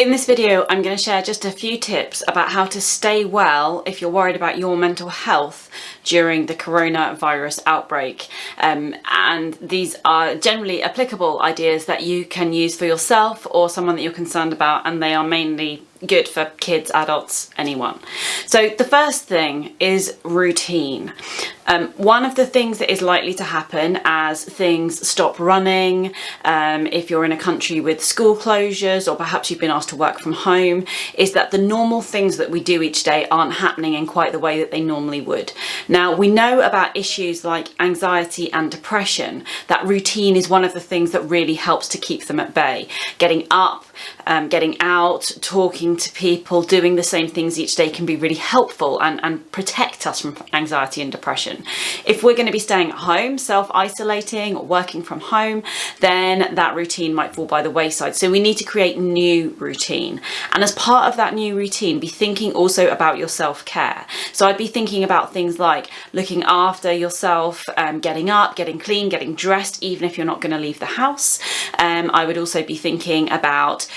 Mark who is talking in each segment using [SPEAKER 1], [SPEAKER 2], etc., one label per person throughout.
[SPEAKER 1] In this video, I'm going to share just a few tips about how to stay well if you're worried about your mental health during the coronavirus outbreak. And these are generally applicable ideas that you can use for yourself or someone that you're concerned about, and they are mainly good for kids, adults, anyone. So the first thing is routine. One of the things that is likely to happen as things stop running, if you're in a country with school closures or perhaps you've been asked to work from home, is that the normal things that we do each day aren't happening in quite the way that they normally would. Now, we know about issues like anxiety and depression. That routine is one of the things that really helps to keep them at bay. Getting up, getting out, talking to people, doing the same things each day can be really helpful and protect us from anxiety and depression. If we're going to be staying at home, self-isolating or working from home, then that routine might fall by the wayside. So we need to create new routine. And as part of that new routine, be thinking also about your self-care. So I'd be thinking about things like looking after yourself, getting up, getting clean, getting dressed, even if you're not going to leave the house. I would also be thinking about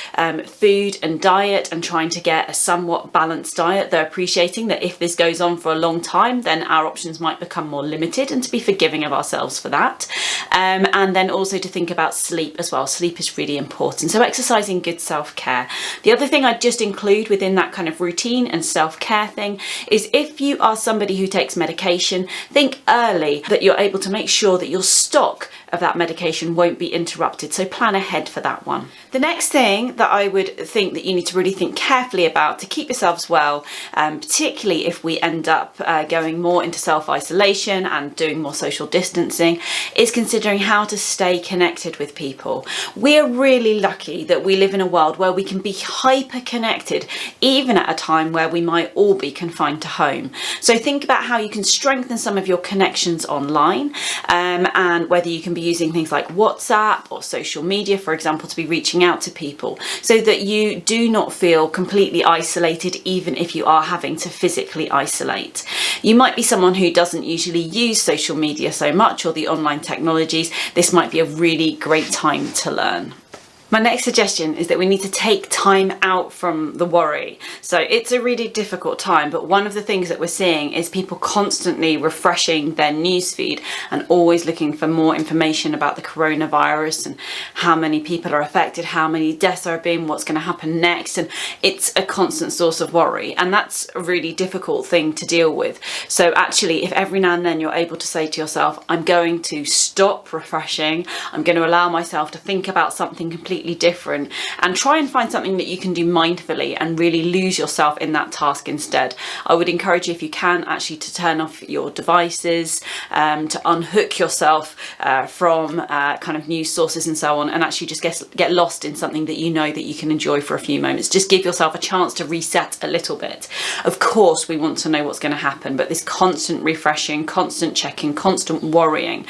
[SPEAKER 1] food and diet and trying to get a somewhat balanced diet, though appreciating that if this goes on for a long time, then our options might become more limited, and to be forgiving of ourselves for that. And then also to think about sleep as well. Sleep is really important. So exercising, good self-care. The other thing I'd just include within that kind of routine and self-care thing is if you are somebody who takes medication, think early that you're able to make sure that your stock of that medication won't be interrupted. So plan ahead for that one. The next thing that I would think that you need to really think carefully about to keep yourselves well, particularly if we end up going more into self-isolation and doing more social distancing, is considering how to stay connected with people. We're really lucky that we live in a world where we can be hyper connected, even at a time where we might all be confined to home. So think about how you can strengthen some of your connections online, and whether you can be using things like WhatsApp or social media, for example, to be reaching out to people so that you do not feel completely isolated, even if you are having to physically isolate. You might be someone who doesn't usually use social media so much or the online technologies. This might be a really great time to learn. My next suggestion is that we need to take time out from the worry. So it's a really difficult time, but one of the things that we're seeing is people constantly refreshing their newsfeed and always looking for more information about the coronavirus and how many people are affected, how many deaths there have been, what's going to happen next. And it's a constant source of worry. And that's a really difficult thing to deal with. So actually, if every now and then you're able to say to yourself, I'm going to stop refreshing, I'm going to allow myself to think about something completely different and try and find something that you can do mindfully and really lose yourself in that task instead. I would encourage you, if you can, actually to turn off your devices, to unhook yourself from kind of news sources and so on, and actually just get lost in something that you know that you can enjoy for a few moments. Just give yourself a chance to reset a little bit. Of course, we want to know what's going to happen, but this constant refreshing, constant checking, constant worrying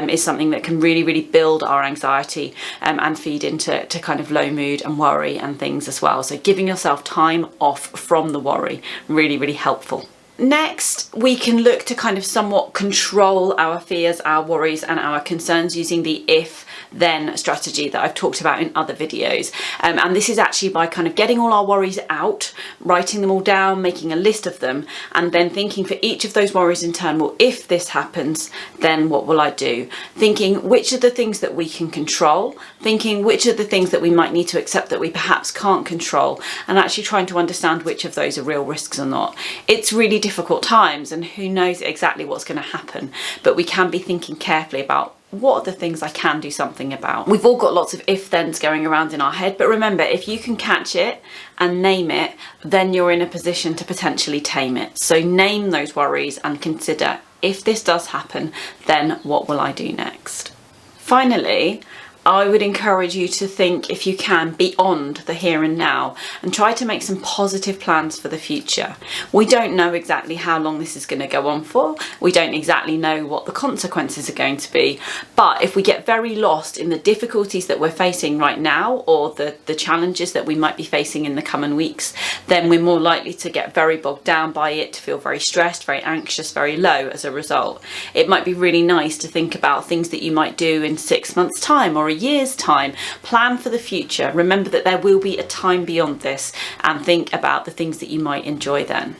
[SPEAKER 1] is something that can really, really build our anxiety and feed into kind of low mood and worry and things as well. So giving yourself time off from the worry, really, really helpful. Next, we can look to kind of somewhat control our fears, our worries and our concerns using the if-then strategy that I've talked about in other videos. And this is actually by kind of getting all our worries out, writing them all down, making a list of them, and then thinking for each of those worries in turn, well, if this happens, then what will I do? Thinking which are the things that we can control, thinking which are the things that we might need to accept that we perhaps can't control, and actually trying to understand which of those are real risks or not. It's really difficult times, and who knows exactly what's going to happen, but we can be thinking carefully about what are the things I can do something about. We've all got lots of if-thens going around in our head, but remember, if you can catch it and name it, then you're in a position to potentially tame it. So name those worries and consider, if this does happen, then what will I do next? Finally, I would encourage you to think, if you can, beyond the here and now and try to make some positive plans for the future. We don't know exactly how long this is going to go on for. We don't exactly know what the consequences are going to be. But if we get very lost in the difficulties that we're facing right now, or the challenges that we might be facing in the coming weeks, then we're more likely to get very bogged down by it, to feel very stressed, very anxious, very low as a result. It might be really nice to think about things that you might do in 6 months' time or a year's time. Plan for the future. Remember that there will be a time beyond this, and think about the things that you might enjoy then.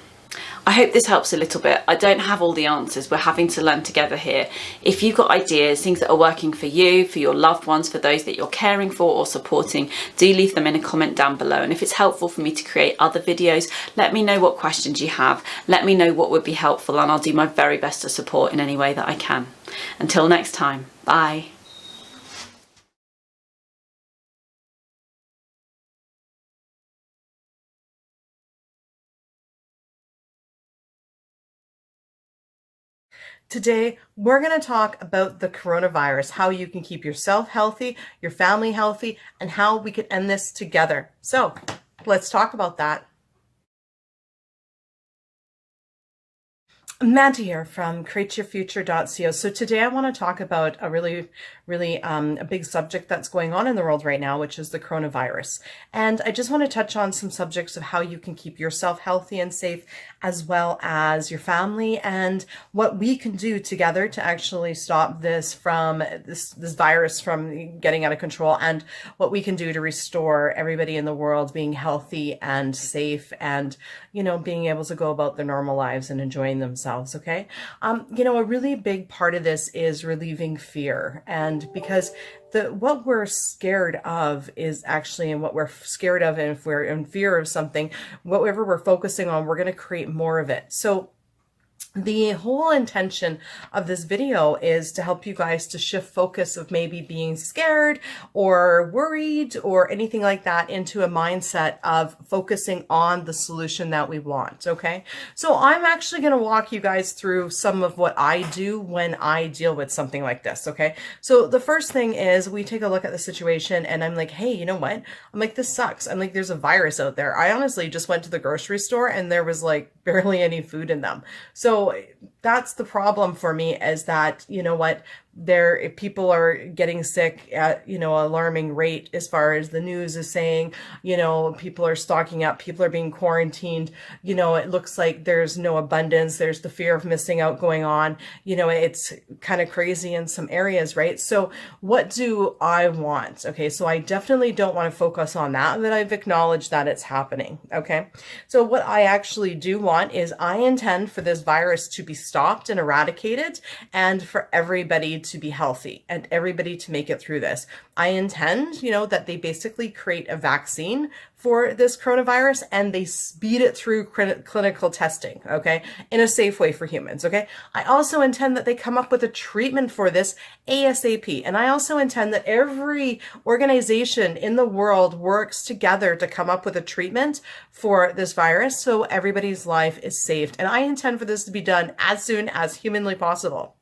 [SPEAKER 1] I hope this helps a little bit. I don't have all the answers. We're having to learn together here. If you've got ideas, things that are working for you, for your loved ones, for those that you're caring for or supporting, do leave them in a comment down below. And if it's helpful for me to create other videos, let me know what questions you have. Let me know what would be helpful, and I'll do my very best to support in any way that I can. Until next time, bye.
[SPEAKER 2] Today, we're going to talk about the coronavirus, how you can keep yourself healthy, your family healthy, and how we can end this together. So let's talk about that. Mandy here from createyourfuture.co. So today I want to talk about a really a big subject that's going on in the world right now, which is the coronavirus. And I just want to touch on some subjects of how you can keep yourself healthy and safe, as well as your family, and what we can do together to actually stop this virus from getting out of control, and what we can do to restore everybody in the world being healthy and safe, and, you know, being able to go about their normal lives and enjoying themselves. Okay. You know, a really big part of this is relieving fear. And because what we're scared of is actually, and what we're scared of, and if we're in fear of something, whatever we're focusing on, we're going to create more of it. So the whole intention of this video is to help you guys to shift focus of maybe being scared or worried or anything like that into a mindset of focusing on the solution that we want. Okay. So I'm actually going to walk you guys through some of what I do when I deal with something like this. Okay. So the first thing is we take a look at the situation, and I'm like, hey, you know what? I'm like, this sucks. I'm like, there's a virus out there. I honestly just went to the grocery store and there was like barely any food in them. So that's the problem for me, is that, you know what, people are getting sick at, you know, alarming rate, as far as the news is saying. You know, people are stocking up, people are being quarantined. You know, it looks like there's no abundance. There's the fear of missing out going on. You know, it's kind of crazy in some areas, right? So what do I want? Okay, so I definitely don't want to focus on that I've acknowledged that it's happening. Okay, so what I actually do want is, I intend for this virus to be stopped and eradicated, and for everybody to be healthy and everybody to make it through this. I intend, you know, that they basically create a vaccine for this coronavirus, and they speed it through clinical testing, okay, in a safe way for humans, okay? I also intend that they come up with a treatment for this ASAP. And I also intend that every organization in the world works together to come up with a treatment for this virus, so everybody's life is saved. And I intend for this to be done as soon as humanly possible.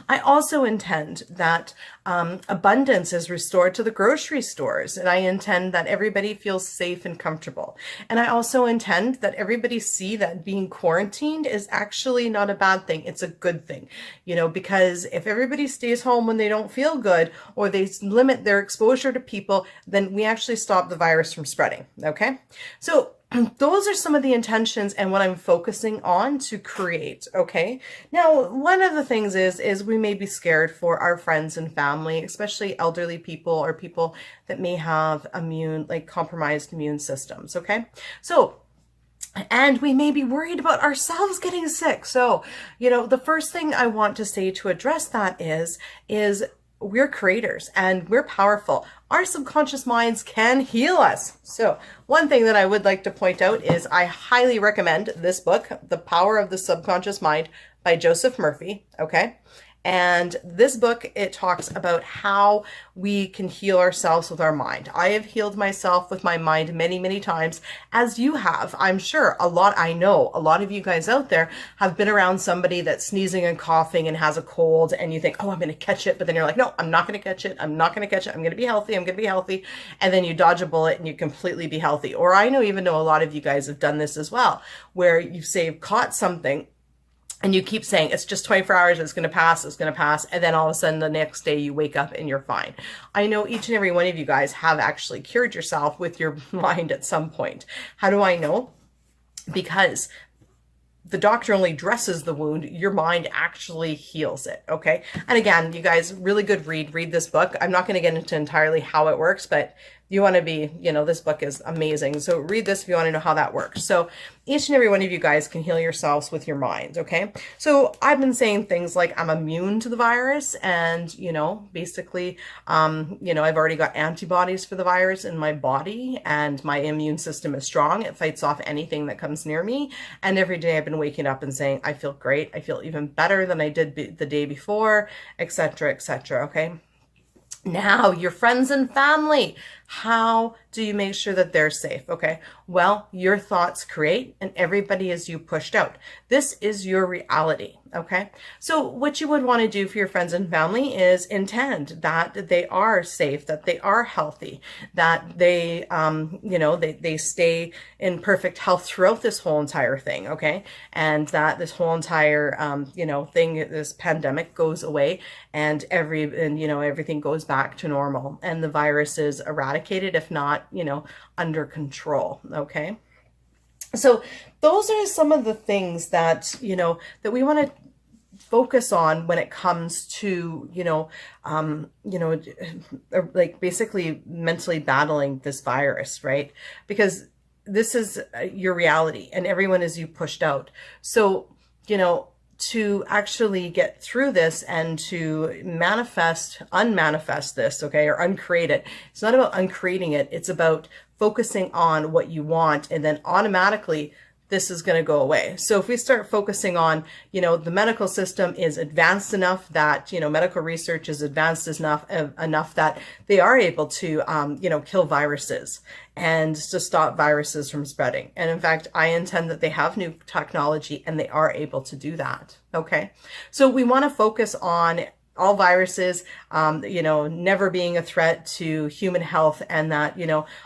[SPEAKER 2] I also intend that abundance is restored to the grocery stores, and I intend that everybody feels safe and comfortable. And I also intend that everybody see that being quarantined is actually not a bad thing. It's a good thing, you know, because if everybody stays home when they don't feel good, or they limit their exposure to people, then we actually stop the virus from spreading. Okay. So those are some of the intentions and what I'm focusing on to create. Okay. Now, one of the things is we may be scared for our friends and family, especially elderly people or people that may have compromised immune systems. Okay. So, and we may be worried about ourselves getting sick. So, you know, the first thing I want to say to address that is we're creators and we're powerful. Our subconscious minds can heal us. So one thing that I would like to point out is I highly recommend this book, The Power of the Subconscious Mind by Joseph Murphy. Okay. And this book, it talks about how we can heal ourselves with our mind. I have healed myself with my mind many, many times, as you have. I'm sure I know a lot of you guys out there have been around somebody that's sneezing and coughing and has a cold, and you think, oh, I'm going to catch it. But then you're like, no, I'm not going to catch it. I'm not going to catch it. I'm going to be healthy. I'm going to be healthy. And then you dodge a bullet and you completely be healthy. Or I even know a lot of you guys have done this as well, where you've caught something, and you keep saying, it's just 24 hours, it's going to pass, it's going to pass. And then all of a sudden the next day you wake up and you're fine. I know each and every one of you guys have actually cured yourself with your mind at some point. How do I know? Because the doctor only dresses the wound, your mind actually heals it. Okay. And again, you guys, really good read this book. I'm not going to get into entirely how it works, but you want to be, this book is amazing. So read this if you want to know how that works. So each and every one of you guys can heal yourselves with your mind. Okay. So I've been saying things like I'm immune to the virus, and, basically, I've already got antibodies for the virus in my body, and my immune system is strong. It fights off anything that comes near me. And every day I've been waking up and saying, I feel great. I feel even better than I did the day before, etc., etc. Okay. Now, your friends and family, how do you make sure that they're safe? Okay. Well, your thoughts create, and everybody is you pushed out. This is your reality. Okay. So what you would want to do for your friends and family is intend that they are safe, that they are healthy, that they, they stay in perfect health throughout this whole entire thing. Okay. And that this whole entire, thing, this pandemic goes away, and everything goes back to normal, and the virus is eradicated, if not, under control. Okay. So those are some of the things that, that we want to focus on when it comes to, like basically mentally battling this virus, right? Because this is your reality, and everyone is you pushed out. So, to actually get through this and to unmanifest this, okay, or uncreate it. It's not about uncreating it. It's about focusing on what you want, and then automatically this is going to go away. So if we start focusing on, the medical system is advanced enough that, medical research is advanced enough that they are able to, kill viruses and to stop viruses from spreading. And in fact, I intend that they have new technology and they are able to do that. Okay. So we want to focus on all viruses, never being a threat to human health, and that,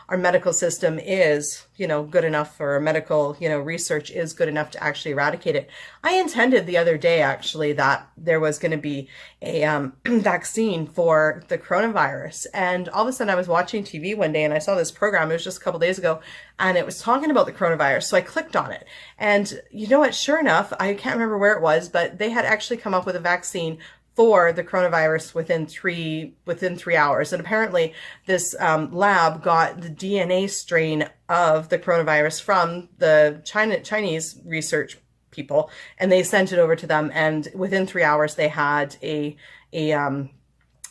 [SPEAKER 2] our medical system is, good enough, or medical, research is good enough to actually eradicate it. I intended the other day, actually, that there was going to be a vaccine for the coronavirus. And all of a sudden I was watching TV one day and I saw this program, it was just a couple days ago, and it was talking about the coronavirus. So I clicked on it, and you know what, sure enough, I can't remember where it was, but they had actually come up with a vaccine for the coronavirus within 3 hours. And apparently this lab got the DNA strain of the coronavirus from the Chinese research people, and they sent it over to them. And within 3 hours, they had a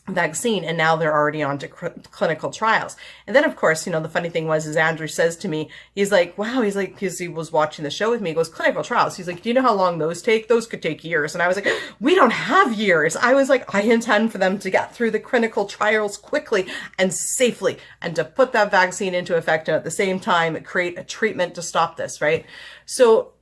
[SPEAKER 2] vaccine, and now they're already on to clinical trials. And then, of course, the funny thing was, is Andrew says to me, he's like, wow, he's like, because he was watching the show with me, he goes, clinical trials. He's like, do you know how long those take? Those could take years. And I was like, we don't have years. I was like, I intend for them to get through the clinical trials quickly and safely, and to put that vaccine into effect, and at the same time create a treatment to stop this, right? So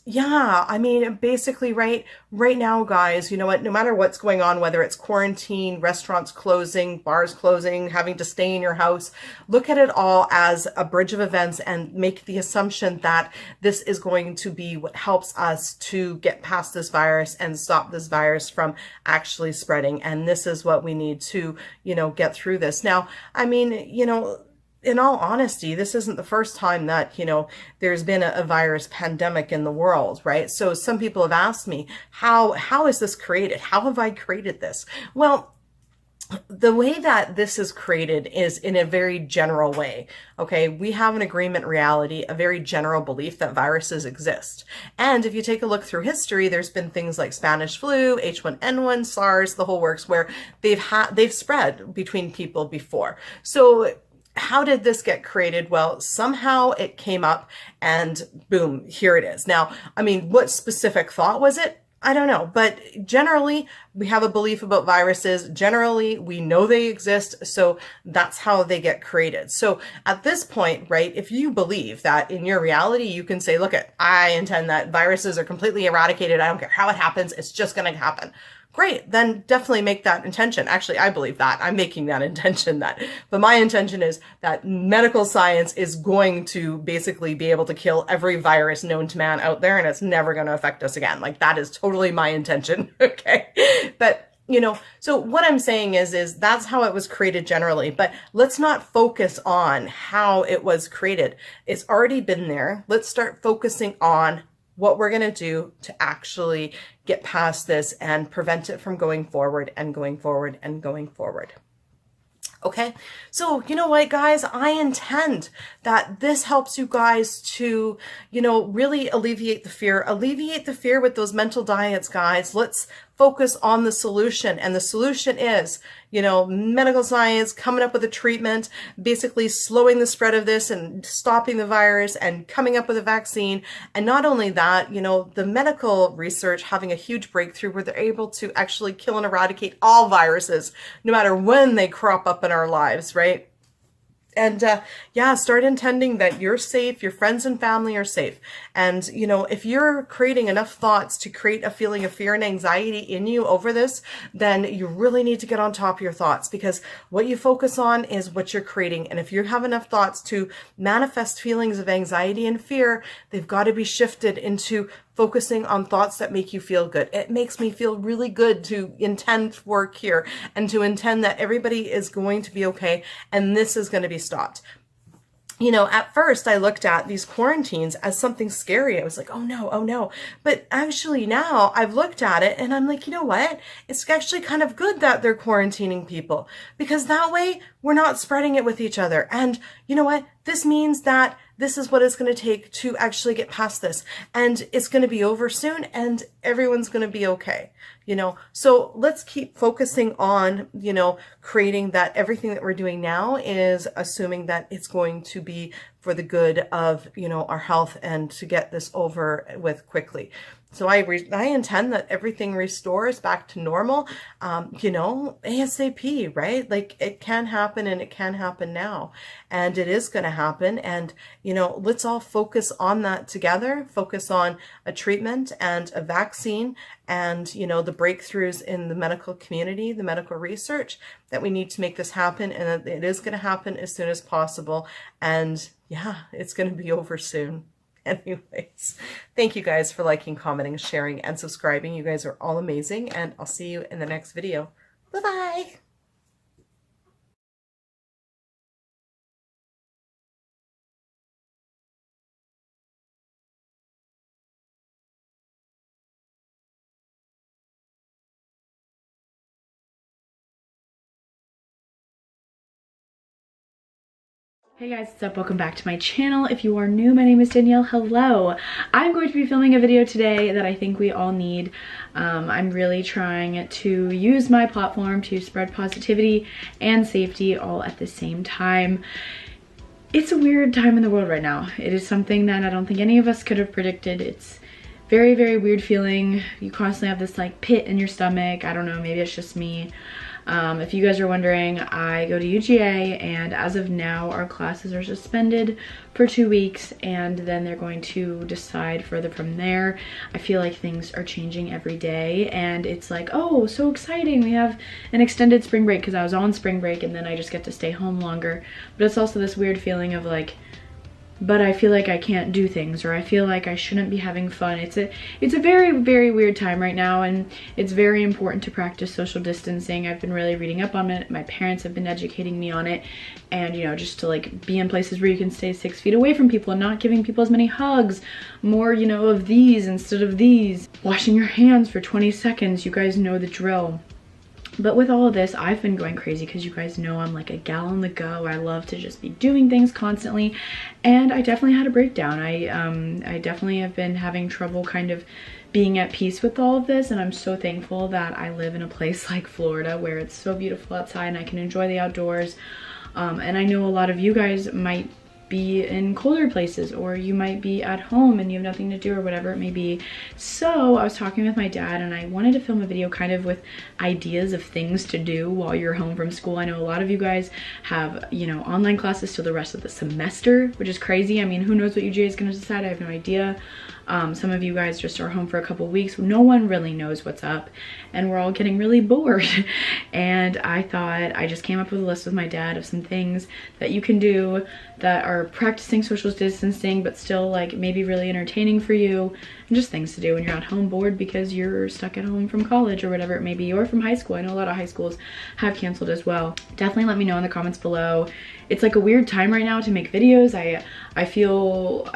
[SPEAKER 2] yeah, I mean, basically, right now, guys, you know what, no matter what's going on, whether it's quarantine, restaurants closing, bars closing, having to stay in your house, look at it all as a bridge of events, and make the assumption that this is going to be what helps us to get past this virus and stop this virus from actually spreading. And this is what we need to, get through this. Now, I mean, in all honesty, this isn't the first time that, there's been a virus pandemic in the world, right? So some people have asked me, how is this created? How have I created this? Well, the way that this is created is in a very general way. Okay. We have an agreement reality, a very general belief that viruses exist. And if you take a look through history, there's been things like Spanish flu, H1N1, SARS, the whole works, where they've spread between people before. So how did this get created? Well, somehow it came up, and boom, here it is. Now, I mean, what specific thought was it? I don't know. But generally, we have a belief about viruses. Generally, we know they exist. So that's how they get created. So at this point, right, if you believe that in your reality, you can say, look, I intend that viruses are completely eradicated. I don't care how it happens. It's just going to happen. Great, then definitely make that intention. Actually, I believe that. I'm making that intention but my intention is that medical science is going to basically be able to kill every virus known to man out there, and it's never going to affect us again. Like, that is totally my intention. Okay. But so what I'm saying is that's how it was created generally, but let's not focus on how it was created. It's already been there. Let's start focusing on what we're going to do to actually get past this and prevent it from going forward and going forward and going forward. Okay, so you know what, guys, I intend that this helps you guys to, really alleviate the fear with those mental diets, guys. Let's focus on the solution. And the solution is, medical science coming up with a treatment, basically slowing the spread of this and stopping the virus and coming up with a vaccine. And not only that, the medical research having a huge breakthrough where they're able to actually kill and eradicate all viruses, no matter when they crop up in our lives, right? And start intending that you're safe, your friends and family are safe. And, if you're creating enough thoughts to create a feeling of fear and anxiety in you over this, then you really need to get on top of your thoughts, because what you focus on is what you're creating. And if you have enough thoughts to manifest feelings of anxiety and fear, they've got to be shifted into focusing on thoughts that make you feel good. It makes me feel really good to intend work here and to intend that everybody is going to be okay and this is going to be stopped. At first I looked at these quarantines as something scary. I was like, oh no. But actually now I've looked at it and I'm like, you know what? It's actually kind of good that they're quarantining people, because that way we're not spreading it with each other. And you know what? This means that this is what it's going to take to actually get past this. And it's going to be over soon and everyone's going to be okay. So let's keep focusing on, creating that everything that we're doing now is assuming that it's going to be for the good of, our health and to get this over with quickly. So I intend that everything restores back to normal, ASAP, right? Like it can happen and it can happen now and it is going to happen. And, let's all focus on that together, focus on a treatment and a vaccine and, the breakthroughs in the medical community, the medical research, that we need to make this happen and that it is going to happen as soon as possible. And it's going to be over soon. Anyways, thank you guys for liking, commenting, sharing, and subscribing. You guys are all amazing, and I'll see you in the next video. Bye-bye.
[SPEAKER 3] Hey guys, what's up? Welcome back to my channel. If you are new, my name is Danielle. Hello. I'm going to be filming a video today that I think we all need. I'm really trying to use my platform to spread positivity and safety all at the same time. It's a weird time in the world right now. It is something that I don't think any of us could have predicted. It's very, very weird feeling. You constantly have this like pit in your stomach. I don't know, maybe it's just me. If you guys are wondering, I go to UGA and as of now our classes are suspended for 2 weeks and then they're going to decide further from there. I feel like things are changing every day and it's like, oh, so exciting, we have an extended spring break, because I was on spring break and then I just get to stay home longer. But it's also this weird feeling of like, but I feel like I can't do things, or I feel like I shouldn't be having fun. It's a very, very weird time right now, and it's very important to practice social distancing. I've been really reading up on it. My parents have been educating me on it, and just to like be in places where you can stay 6 feet away from people and not giving people as many hugs, more of these instead of these, washing your hands for 20 seconds. You guys know the drill. But with all of this, I've been going crazy because you guys know I'm like a gal on the go. I love to just be doing things constantly, and I definitely had a breakdown. I definitely have been having trouble kind of being at peace with all of this, and I'm so thankful that I live in a place like Florida where it's so beautiful outside and I can enjoy the outdoors. And I know a lot of you guys might be in colder places, or you might be at home and you have nothing to do, or whatever it may be. So I was talking with my dad and I wanted to film a video kind of with ideas of things to do while you're home from school. I know a lot of you guys have online classes till the rest of the semester, which is crazy. I mean, who knows what UGA is going to decide? I have no idea. Some of you guys just are home for a couple weeks. No one really knows what's up and we're all getting really bored. And I thought, I just came up with a list with my dad of some things that you can do that are are practicing social distancing but still like maybe really entertaining for you, and just things to do when you're at home bored because you're stuck at home from college or whatever it may be, or from high school. I know a lot of high schools have canceled as well. Definitely let me know in the comments below. It's like a weird time right now to make videos. I feel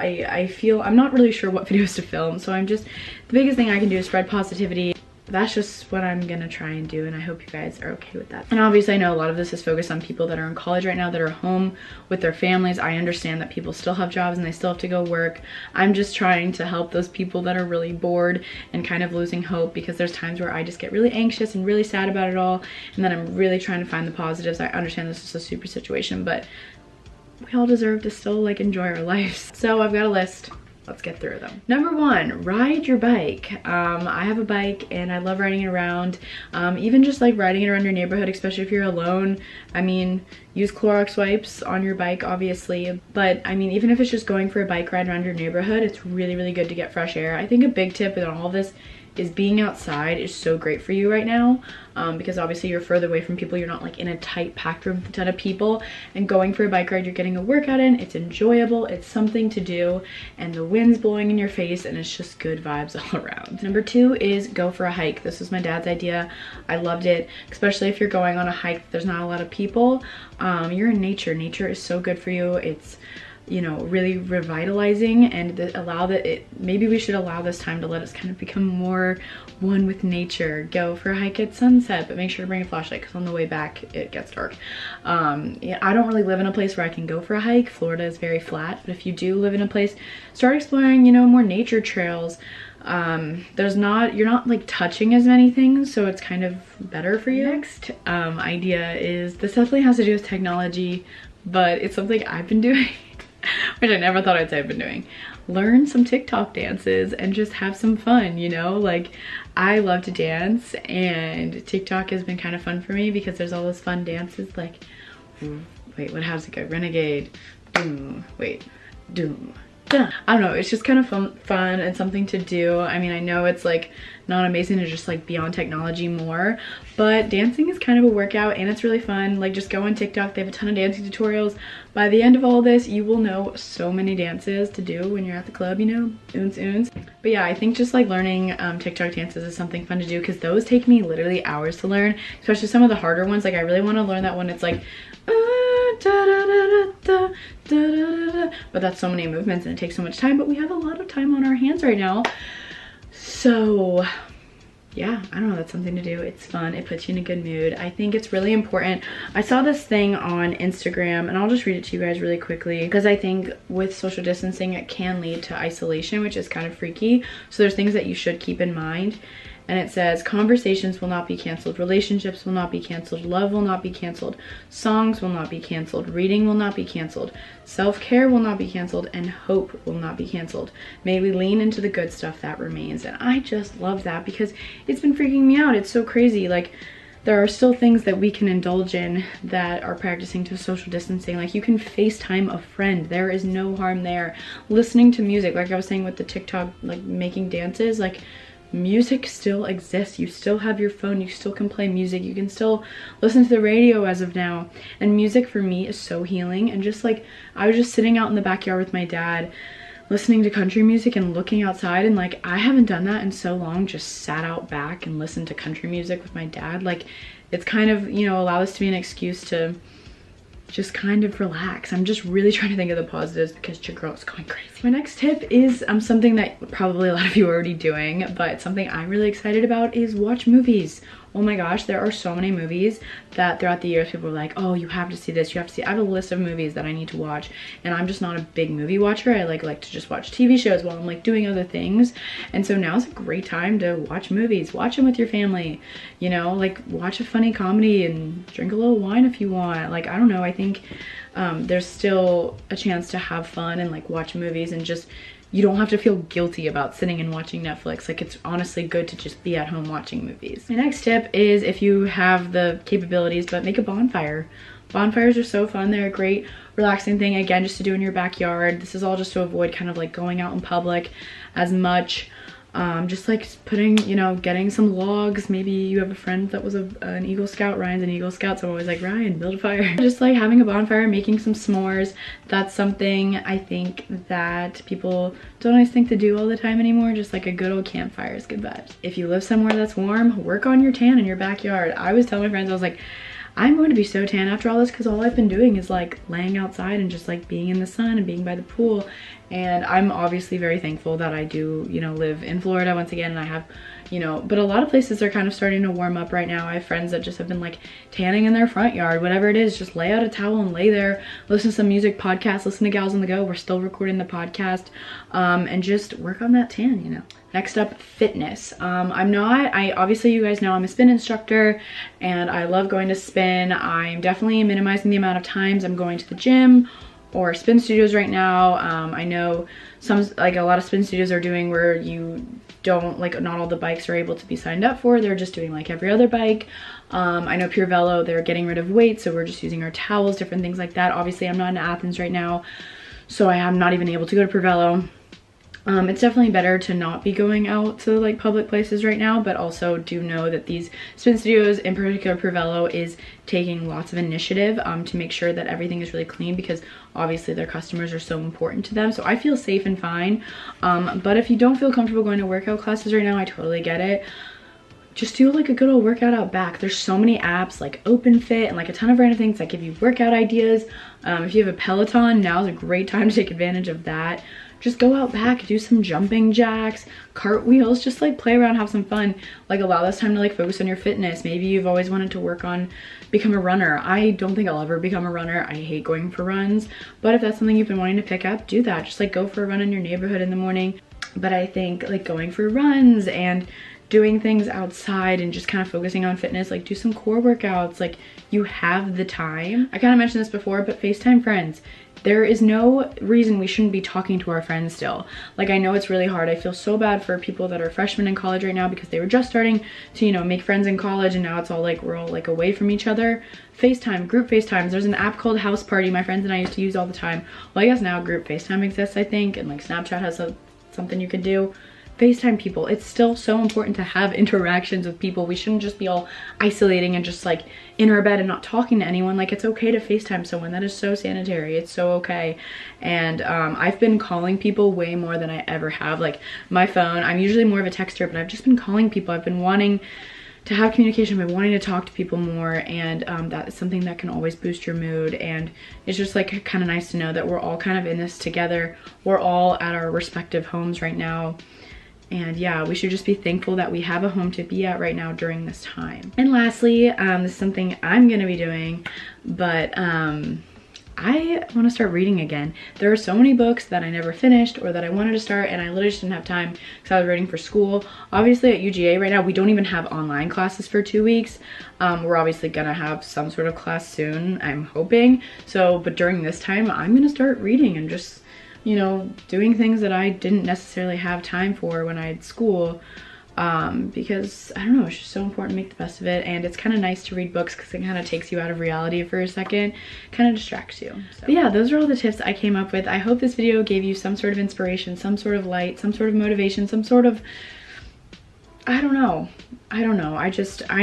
[SPEAKER 3] I'm not really sure what videos to film, so I'm just, the biggest thing I can do is spread positivity. That's just what I'm gonna try and do, and I hope you guys are okay with that. And obviously I know a lot of this is focused on people that are in college right now, that are home with their families. I understand that people still have jobs and they still have to go work. I'm just trying to help those people that are really bored and kind of losing hope, because there's times where I just get really anxious and really sad about it all, and then I'm really trying to find the positives. I understand this is a super situation, but we all deserve to still like enjoy our lives. So I've got a list. Let's get through them. Number 1, ride your bike. I have a bike and I love riding it around. Even just like riding it around your neighborhood, especially if you're alone. I mean, use Clorox wipes on your bike, obviously. But I mean, even if it's just going for a bike ride around your neighborhood, it's really, really good to get fresh air. I think a big tip in all this is being outside is so great for you right now, because obviously you're further away from people. You're not like in a tight packed room with a ton of people, and going for a bike ride, you're getting a workout in. It's enjoyable, it's something to do, and the wind's blowing in your face, and it's just good vibes all around. Number 2 is go for a hike. This was my dad's idea. I loved it, especially if you're going on a hike there's not a lot of people. You're in nature. Nature is so good for you. It's, you know, really revitalizing, and maybe we should allow this time to let us kind of become more one with nature. Go for a hike at sunset, but make sure to bring a flashlight, because on the way back it gets dark. Yeah, I don't really live in a place where I can go for a hike. Florida is very flat, but if you do live in a place, start exploring, you know, more nature trails. You're not like touching as many things, so it's kind of better for you. Next idea is, this definitely has to do with technology, but it's something I've been doing which I never thought I'd say I've been doing. Learn some TikTok dances and just have some fun, you know? Like, I love to dance, and TikTok has been kind of fun for me because there's all those fun dances like, wait, how does it go? Renegade, doom, wait, doom. I don't know, it's just kind of fun and something to do. I mean, I know it's like not amazing to just like be on technology more, but dancing is kind of a workout and it's really fun. Like, just go on TikTok, they have a ton of dancing tutorials. By the end of all this, you will know so many dances to do when you're at the club, you know, oons. But yeah, I think just like learning TikTok dances is something fun to do, because those take me literally hours to learn, especially some of the harder ones. Like, I really want to learn that one. It's like but that's so many movements and it takes so much time, but we have a lot of time on our hands right now, so yeah, I don't know, that's something to do. It's fun, it puts you in a good mood. I think it's really important. I saw this thing on Instagram, and I'll just read it to you guys really quickly, because I think with social distancing it can lead to isolation, which is kind of freaky. So there's things that you should keep in mind. And it says, conversations will not be canceled, relationships will not be canceled, love will not be canceled, songs will not be canceled, reading will not be canceled, self-care will not be canceled, and hope will not be canceled. May we lean into the good stuff that remains. And I just love that, because it's been freaking me out. It's so crazy. Like, there are still things that we can indulge in that are practicing to social distancing. Like, you can FaceTime a friend. There is no harm there. Listening to music, like I was saying with the TikTok, like making dances, like, music still exists. You still have your phone, you still can play music, you can still listen to the radio as of now. And music for me is so healing. And just like, I was just sitting out in the backyard with my dad listening to country music and looking outside, and like, I haven't done that in so long, just sat out back and listened to country music with my dad. Like, it's kind of, you know, allow this to be an excuse to just kind of relax. I'm just really trying to think of the positives, because your girl is going crazy. My next tip is something that probably a lot of you are already doing, but something I'm really excited about is watch movies. Oh my gosh, there are so many movies that throughout the years people are like, oh, you have to see this, you have to see. I have a list of movies that I need to watch, and I'm just not a big movie watcher. I like to just watch TV shows while I'm like doing other things. And so now's a great time to watch movies. Watch them with your family, you know, like watch a funny comedy and drink a little wine if you want. Like, I don't know, I think there's still a chance to have fun and like watch movies, and just, you don't have to feel guilty about sitting and watching Netflix. Like, it's honestly good to just be at home watching movies. My next tip is, if you have the capabilities, but make a bonfire. Bonfires are so fun. They're a great relaxing thing, again, just to do in your backyard. This is all just to avoid kind of like going out in public as much. Just like putting, you know, getting some logs. Maybe you have a friend that was an Eagle Scout. Ryan's an Eagle Scout, so I'm always like, Ryan, build a fire. Just like having a bonfire, making some s'mores. That's something I think that people don't always think to do all the time anymore. Just like a good old campfire is good vibes. If you live somewhere that's warm, work on your tan in your backyard. I was telling my friends, I was like, I'm going to be so tan after all this because all I've been doing is like laying outside and just like being in the sun and being by the pool. And I'm obviously very thankful that I do, you know, live in Florida once again, and I have, you know, but a lot of places are kind of starting to warm up right now. I have friends that just have been like tanning in their front yard, whatever it is, just lay out a towel and lay there, listen to some music, podcasts, listen to Gals on the Go. We're still recording the podcast, and just work on that tan, you know. Next up, fitness. Obviously you guys know I'm a spin instructor and I love going to spin. I'm definitely minimizing the amount of times I'm going to the gym or spin studios right now. I know like a lot of spin studios are doing where you don't, like not all the bikes are able to be signed up for. They're just doing like every other bike. I know Pure Velo, they're getting rid of weights, so we're just using our towels, different things like that. Obviously I'm not in Athens right now, so I am not even able to go to Pure Velo. It's definitely better to not be going out to like public places right now, but also do know that these spin studios, in particular Pure Velo, is taking lots of initiative to make sure that everything is really clean, because obviously their customers are so important to them. So I feel safe and fine, but if you don't feel comfortable going to workout classes right now, I totally get it. Just do like a good old workout out back. There's so many apps like OpenFit and like a ton of random things that give you workout ideas. If you have a Peloton, now's a great time to take advantage of that. Just go out back, do some jumping jacks, cartwheels, just like play around, have some fun. Like allow this time to like focus on your fitness. Maybe you've always wanted to work on become a runner. I don't think I'll ever become a runner. I hate going for runs, but if that's something you've been wanting to pick up, do that. Just like go for a run in your neighborhood in the morning. But I think like going for runs and doing things outside and just kind of focusing on fitness, like do some core workouts, like you have the time. I kind of mentioned this before, but FaceTime friends. There is no reason we shouldn't be talking to our friends still. Like I know it's really hard. I feel so bad for people that are freshmen in college right now because they were just starting to, you know, make friends in college, and now it's all like we're all like away from each other. FaceTime, group FaceTimes. There's an app called House Party my friends and I used to use all the time. Well, I guess now group FaceTime exists, I think, and like Snapchat has something you can do. FaceTime people. It's still so important to have interactions with people. We shouldn't just be all isolating and just like in our bed and not talking to anyone. Like it's okay to FaceTime someone. That is so sanitary. It's so okay. And I've been calling people way more than I ever have. Like my phone, I'm usually more of a texter, but I've just been calling people. I've been wanting to have communication, I've been wanting to talk to people more, and that is something that can always boost your mood. And it's just like kind of nice to know that we're all kind of in this together. We're all at our respective homes right now. And yeah, we should just be thankful that we have a home to be at right now during this time. And lastly, this is something I'm gonna be doing, but I want to start reading again. There are so many books that I never finished or that I wanted to start, and I literally just didn't have time because I was reading for school. Obviously at UGA right now, we don't even have online classes for 2 weeks. We're obviously gonna have some sort of class soon, I'm hoping. So, but during this time, I'm gonna start reading and just, you know, doing things that I didn't necessarily have time for when I had school, because I don't know, it's just so important to make the best of it. And it's kind of nice to read books because it kind of takes you out of reality for a second, kind of distracts you. So. But yeah, those are all the tips I came up with. I hope this video gave you some sort of inspiration, some sort of light, some sort of motivation, some sort of, I don't know. I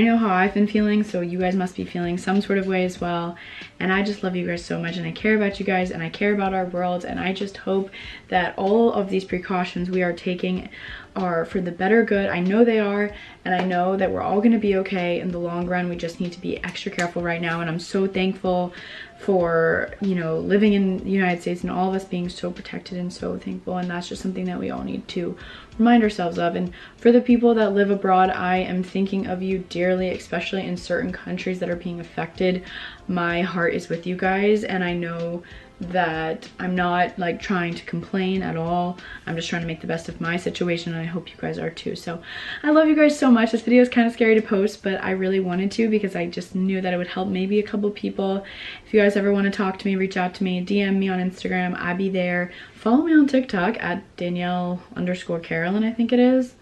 [SPEAKER 3] know how I've been feeling, so you guys must be feeling some sort of way as well. And I just love you guys so much, and I care about you guys, and I care about our world, and I just hope that all of these precautions we are taking are for the better good. I know they are, and I know that we're all gonna be okay in the long run. We just need to be extra careful right now, and I'm so thankful for, you know, living in the United States and all of us being so protected and so thankful. And that's just something that we all need to remind ourselves of. And for the people that live abroad, I am thinking of you dearly, especially in certain countries that are being affected. My heart is with you guys, and I know that I'm not like trying to complain at all. I'm just trying to make the best of my situation, and I hope you guys are too. So I love you guys so much. This video is kind of scary to post, but I really wanted to because I just knew that it would help maybe a couple people. If you guys ever want to talk to me, reach out to me, DM me on Instagram. I'll be there. Follow me on TikTok at Danielle_Carolyn, I think it is,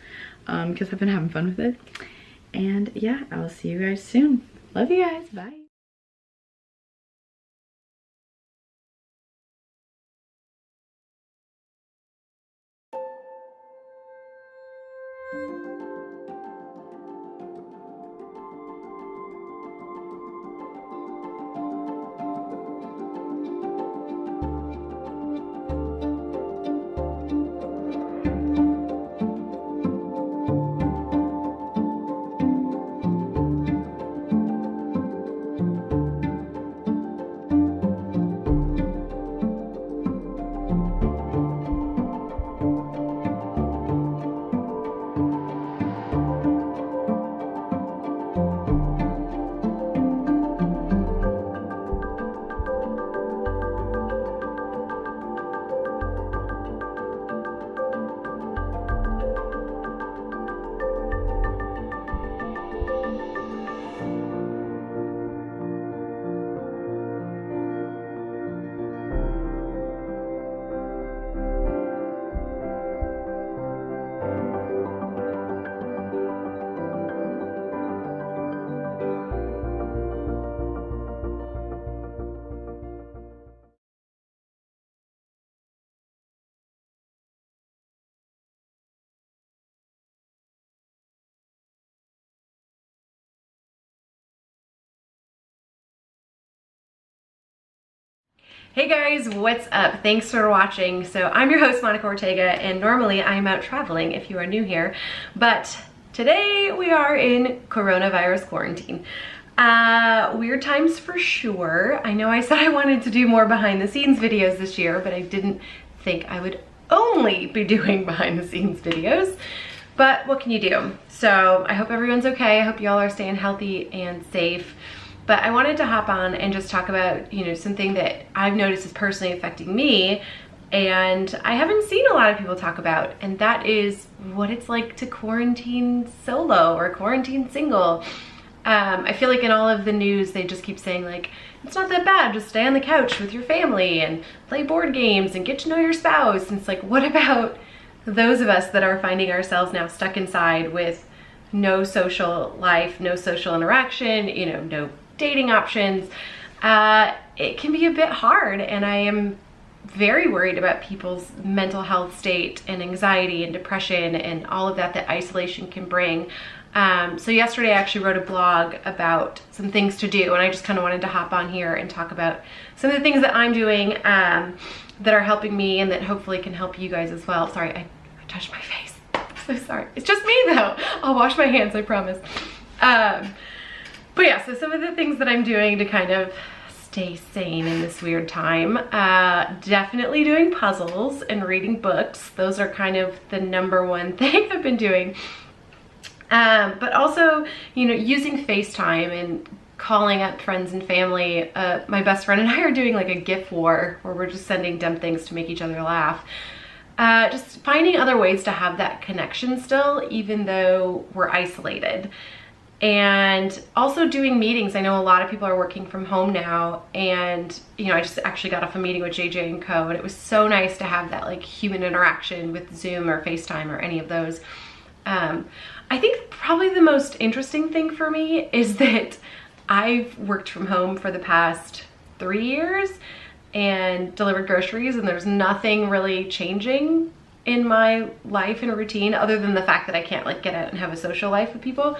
[SPEAKER 3] because I've been having fun with it. And yeah, I'll see you guys soon. Love you guys. Bye.
[SPEAKER 4] Hey guys, what's up? Thanks for watching. So I'm your host, Monica Ortega, and normally I'm out traveling if you are new here, but today we are in coronavirus quarantine. Weird times for sure. I know I said I wanted to do more behind the scenes videos this year, but I didn't think I would only be doing behind the scenes videos. But what can you do? So I hope everyone's okay. I hope y'all are staying healthy and safe. But I wanted to hop on and just talk about, something that I've noticed is personally affecting me and I haven't seen a lot of people talk about, and that is what it's like to quarantine solo or quarantine single. I feel like in all of the news, they just keep saying like, it's not that bad, just stay on the couch with your family and play board games and get to know your spouse. And it's like, what about those of us that are finding ourselves now stuck inside with no social life, no social interaction, no dating options? It can be a bit hard, and I am very worried about people's mental health state and anxiety and depression and all of that isolation can bring. So yesterday I actually wrote a blog about some things to do, and I just kind of wanted to hop on here and talk about some of the things that I'm doing that are helping me and that hopefully can help you guys as well. Sorry, I touched my face. I'm so sorry. It's just me though. I'll wash my hands, I promise. But yeah, so some of the things that I'm doing to kind of stay sane in this weird time, definitely doing puzzles and reading books. Those are kind of the #1 thing I've been doing. But also, using FaceTime and calling up friends and family. My best friend and I are doing like a GIF war where we're just sending dumb things to make each other laugh. Just finding other ways to have that connection still, even though we're isolated. And also doing meetings. I know a lot of people are working from home now, and I just actually got off a meeting with JJ & Co, and it was so nice to have that like human interaction with Zoom or FaceTime or any of those. I think probably the most interesting thing for me is that I've worked from home for the past 3 years and delivered groceries, and there's nothing really changing in my life and routine other than the fact that I can't like get out and have a social life with people.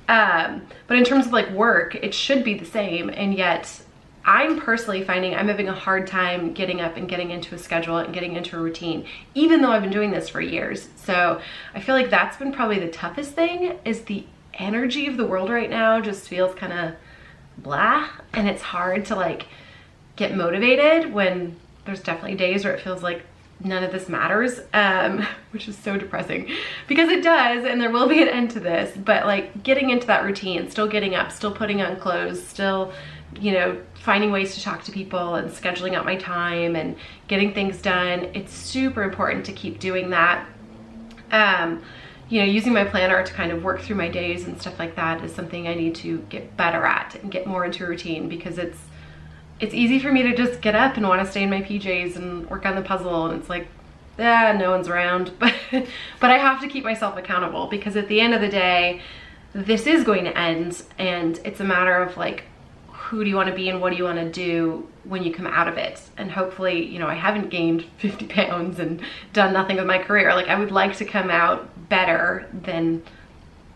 [SPEAKER 4] But in terms of like work, it should be the same, and yet I'm personally finding I'm having a hard time getting up and getting into a schedule and getting into a routine, even though I've been doing this for years. So I feel like that's been probably the toughest thing, is the energy of the world right now just feels kind of blah, and it's hard to like get motivated when there's definitely days where it feels like none of this matters, which is so depressing because it does, and there will be an end to this. But like getting into that routine, still getting up, still putting on clothes, still finding ways to talk to people and scheduling out my time and getting things done, it's super important to keep doing that. Using my planner to kind of work through my days and stuff like that is something I need to get better at and get more into a routine, because it's easy for me to just get up and want to stay in my PJs and work on the puzzle, and it's like, no one's around. But I have to keep myself accountable, because at the end of the day, this is going to end, and it's a matter of like, who do you want to be and what do you want to do when you come out of it? And hopefully, I haven't gained 50 pounds and done nothing with my career. Like, I would like to come out better than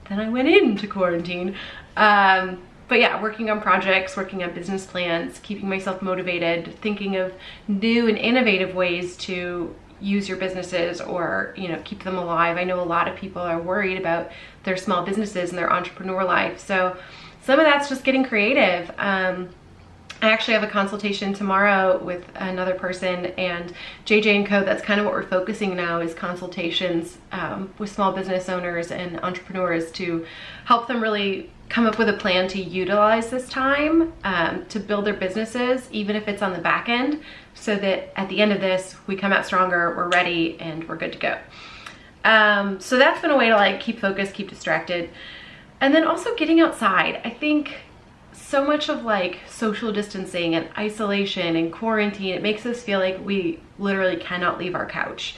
[SPEAKER 4] I went into quarantine. But yeah, working on projects, working on business plans, keeping myself motivated, thinking of new and innovative ways to use your businesses or, keep them alive. I know a lot of people are worried about their small businesses and their entrepreneur life. So some of that's just getting creative. I actually have a consultation tomorrow with another person, and JJ & Co, that's kind of what we're focusing now, is consultations with small business owners and entrepreneurs to help them really come up with a plan to utilize this time to build their businesses, even if it's on the back end, so that at the end of this, we come out stronger, we're ready, and we're good to go. So that's been a way to like keep focused, keep distracted. And then also getting outside. I think so much of like social distancing and isolation and quarantine, it makes us feel like we literally cannot leave our couch.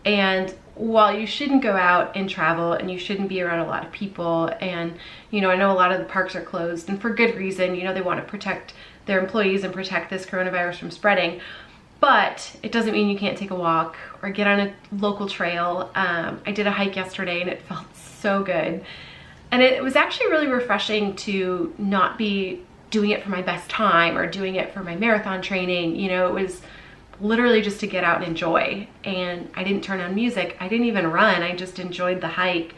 [SPEAKER 4] And while you shouldn't go out and travel, and you shouldn't be around a lot of people, and I know a lot of the parks are closed, and for good reason, they want to protect their employees and protect this coronavirus from spreading, but it doesn't mean you can't take a walk or get on a local trail. I did a hike yesterday and it felt so good. And it was actually really refreshing to not be doing it for my best time or doing it for my marathon training. You know, it was literally just to get out and enjoy. And I didn't turn on music. I didn't even run. I just enjoyed the hike.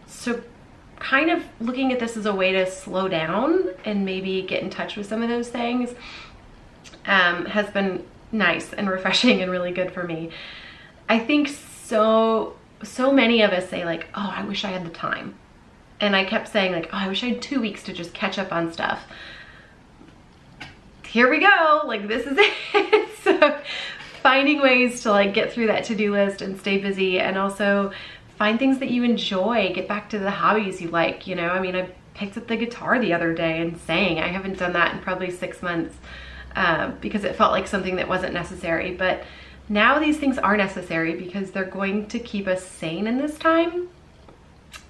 [SPEAKER 4] So kind of looking at this as a way to slow down and maybe get in touch with some of those things has been nice and refreshing and really good for me. I think so many of us say like, oh, I wish I had the time. And I kept saying like, oh, I wish I had 2 weeks to just catch up on stuff. Here we go, like this is it. So finding ways to like get through that to-do list and stay busy, and also find things that you enjoy, get back to the hobbies you like, you know. I mean, I picked up the guitar the other day and sang. I haven't done that in probably 6 months because it felt like something that wasn't necessary. But now these things are necessary because they're going to keep us sane in this time.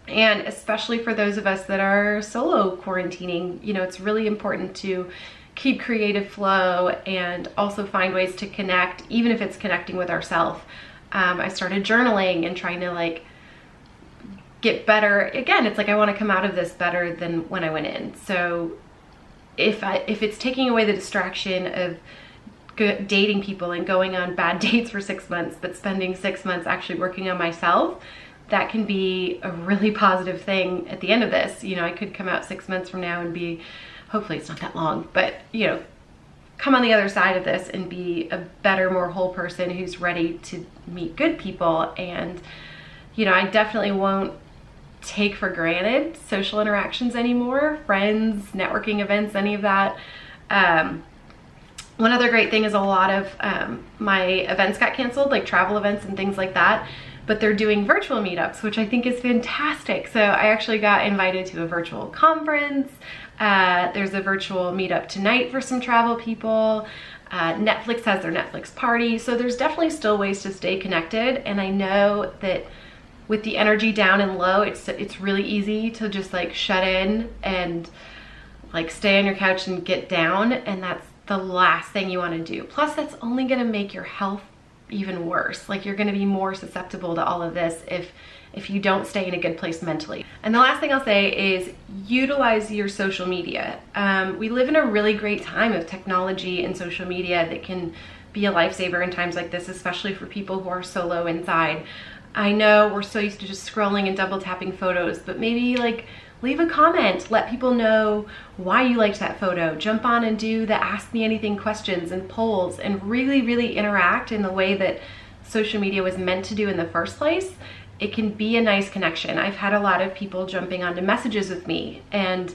[SPEAKER 4] And especially for those of us that are solo quarantining, you know, it's really important to keep creative flow and also find ways to connect, even if it's connecting with ourselves. I started journaling and trying to like get better. Again, it's like I want to come out of this better than when I went in. So if it's taking away the distraction of dating people and going on bad dates for 6 months, but spending 6 months actually working on myself, that can be a really positive thing at the end of this. You know, I could come out 6 months from now and be, hopefully it's not that long, but you know, come on the other side of this and be a better, more whole person who's ready to meet good people. And, you know, I definitely won't take for granted social interactions anymore, friends, networking events, any of that. One other great thing is a lot of my events got canceled, like travel events and things like that, but they're doing virtual meetups, which I think is fantastic. So I actually got invited to a virtual conference. There's a virtual meetup tonight for some travel people. Netflix has their Netflix party. So there's definitely still ways to stay connected. And I know that with the energy down and low, it's really easy to just like shut in and like stay on your couch and get down. And that's the last thing you want to do. Plus that's only going to make your health even worse. Like you're going to be more susceptible to all of this if you don't stay in a good place mentally. And the last thing I'll say is utilize your social media. We live in a really great time of technology and social media that can be a lifesaver in times like this, especially for people who are solo inside. I know we're so used to just scrolling and double tapping photos, but maybe like leave a comment, let people know why you liked that photo, jump on and do the ask me anything questions and polls, and really, really interact in the way that social media was meant to do in the first place. It can be a nice connection. I've had a lot of people jumping onto messages with me, and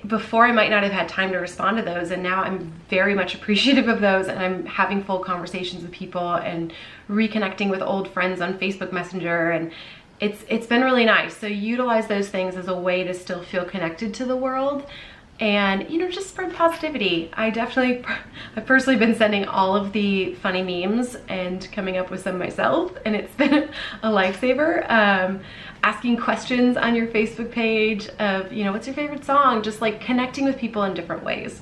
[SPEAKER 4] before I might not have had time to respond to those, and now I'm very much appreciative of those, and I'm having full conversations with people and reconnecting with old friends on Facebook Messenger, and it's been really nice. So utilize those things as a way to still feel connected to the world and, you know, just spread positivity. I've personally been sending all of the funny memes and coming up with some myself, and it's been a lifesaver. Asking questions on your Facebook page of, you know, what's your favorite song? Just like connecting with people in different ways.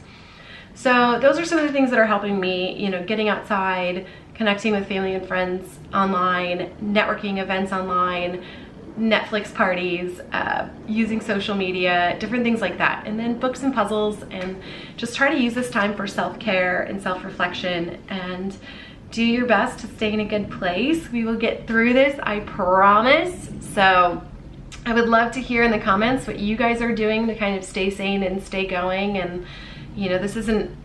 [SPEAKER 4] So those are some of the things that are helping me, you know, getting outside, connecting with family and friends online, networking events online, Netflix parties, using social media, different things like that. And then books and puzzles, and just try to use this time for self-care and self-reflection, and do your best to stay in a good place. We will get through this, I promise. So I would love to hear in the comments what you guys are doing to kind of stay sane and stay going. And, you know, this isn't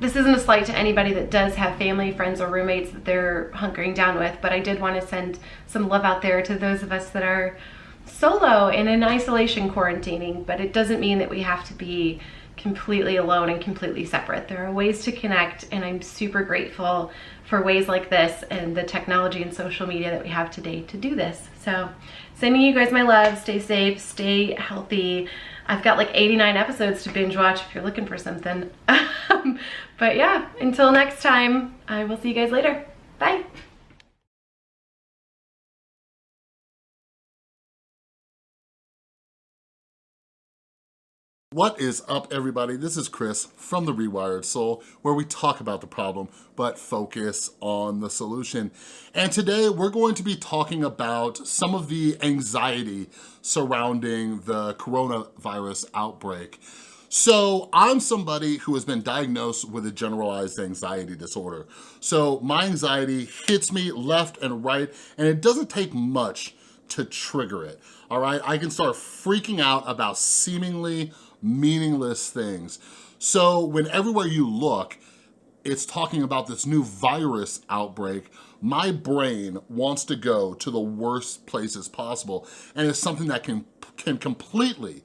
[SPEAKER 4] a slight to anybody that does have family, friends, or roommates that they're hunkering down with, but I did want to send some love out there to those of us that are solo and in isolation quarantining. But it doesn't mean that we have to be completely alone and completely separate. There are ways to connect, and I'm super grateful for ways like this and the technology and social media that we have today to do this. So sending you guys my love. Stay safe, stay healthy. I've got like 89 episodes to binge watch if you're looking for something. But yeah, until next time, I will see you guys later. Bye.
[SPEAKER 5] What is up, everybody? This is Chris from The Rewired Soul, where we talk about the problem, but focus on the solution. And today we're going to be talking about some of the anxiety surrounding the coronavirus outbreak. So I'm somebody who has been diagnosed with a generalized anxiety disorder. So my anxiety hits me left and right, and it doesn't take much to trigger it, all right? I can start freaking out about seemingly meaningless things. So when everywhere you look, it's talking about this new virus outbreak, my brain wants to go to the worst places possible, and it's something that can completely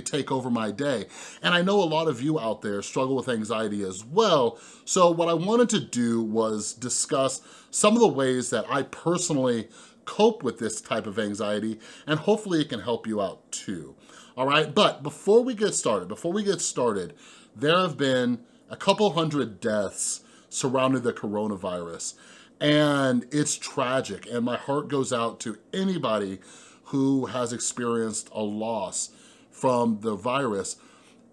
[SPEAKER 5] take over my day. And I know a lot of you out there struggle with anxiety as well, so what I wanted to do was discuss some of the ways that I personally cope with this type of anxiety, and hopefully it can help you out too. All right, but before we get started, there have been a couple hundred deaths surrounding the coronavirus, and it's tragic, and my heart goes out to anybody who has experienced a loss from the virus.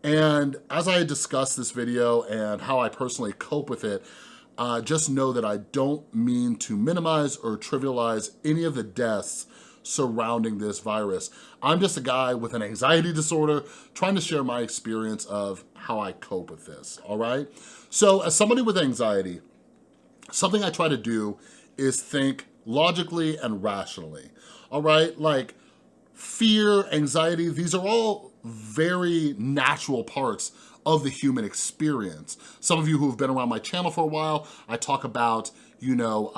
[SPEAKER 5] And as I discuss this video and how I personally cope with it, just know that I don't mean to minimize or trivialize any of the deaths surrounding this virus. I'm just a guy with an anxiety disorder trying to share my experience of how I cope with this, all right? So as somebody with anxiety, something I try to do is think logically and rationally, all right? Like fear, anxiety, these are all very natural parts of the human experience. Some of you who have been around my channel for a while, I talk about, you know,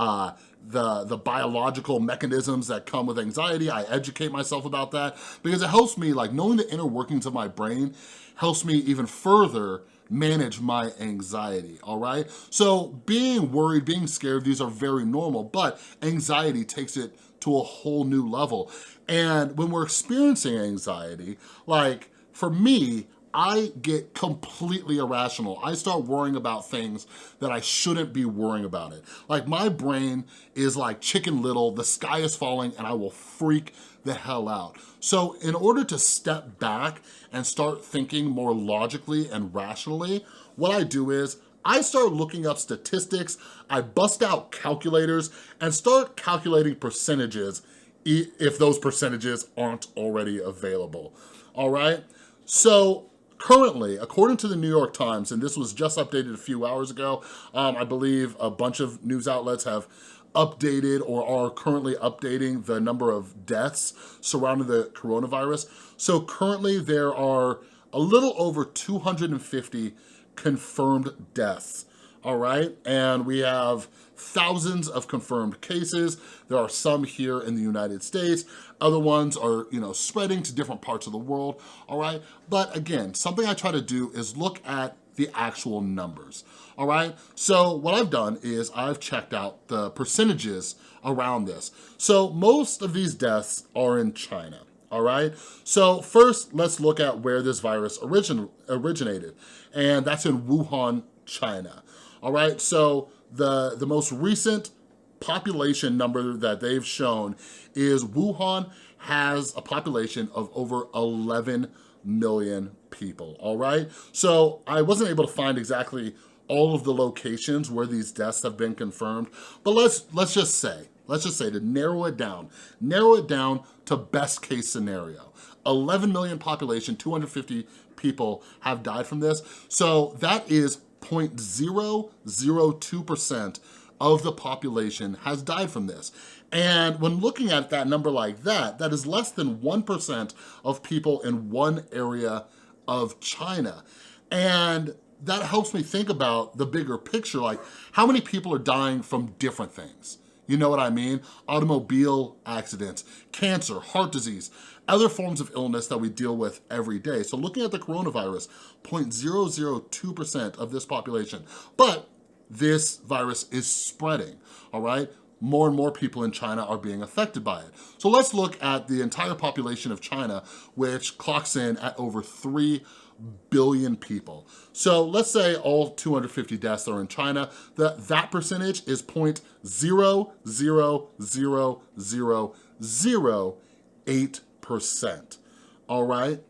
[SPEAKER 5] the biological mechanisms that come with anxiety. I educate myself about that because it helps me, like knowing the inner workings of my brain helps me even further manage my anxiety, all right? So being worried, being scared, these are very normal, but anxiety takes it to a whole new level. And when we're experiencing anxiety, like for me, I get completely irrational. I start worrying about things that I shouldn't be worrying about it. Like my brain is like Chicken Little, the sky is falling and I will freak the hell out. So in order to step back and start thinking more logically and rationally, what I do is I start looking up statistics, I bust out calculators and start calculating percentages if those percentages aren't already available, all right? So currently, according to the New York Times, and this was just updated a few hours ago, I believe a bunch of news outlets have updated or are currently updating the number of deaths surrounding the coronavirus. So currently there are a little over 250 confirmed deaths, all right? And we have thousands of confirmed cases. There are some here in the United States. Other ones are, you know, spreading to different parts of the world, all right? But again, something I try to do is look at the actual numbers, all right? So what I've done is I've checked out the percentages around this. So most of these deaths are in China, all right? So first, let's look at where this virus originated, and that's in Wuhan, China, all right? So the most recent population number that they've shown is Wuhan has a population of over 11 million people, all right? So I wasn't able to find exactly all of the locations where these deaths have been confirmed, but let's just say to narrow it down to best case scenario. 11 million population, 250 people have died from this. So that is 0.002% of the population has died from this. And when looking at that number like that, that is less than 1% of people in one area of China. And that helps me think about the bigger picture, like how many people are dying from different things? You know what I mean? Automobile accidents, cancer, heart disease, other forms of illness that we deal with every day. So looking at the coronavirus, 0.002% of this population. But this virus is spreading, all right? More and more people in China are being affected by it. So let's look at the entire population of China, which clocks in at over 3 billion people. So let's say all 250 deaths are in China. That percentage is 0.00008%, all right?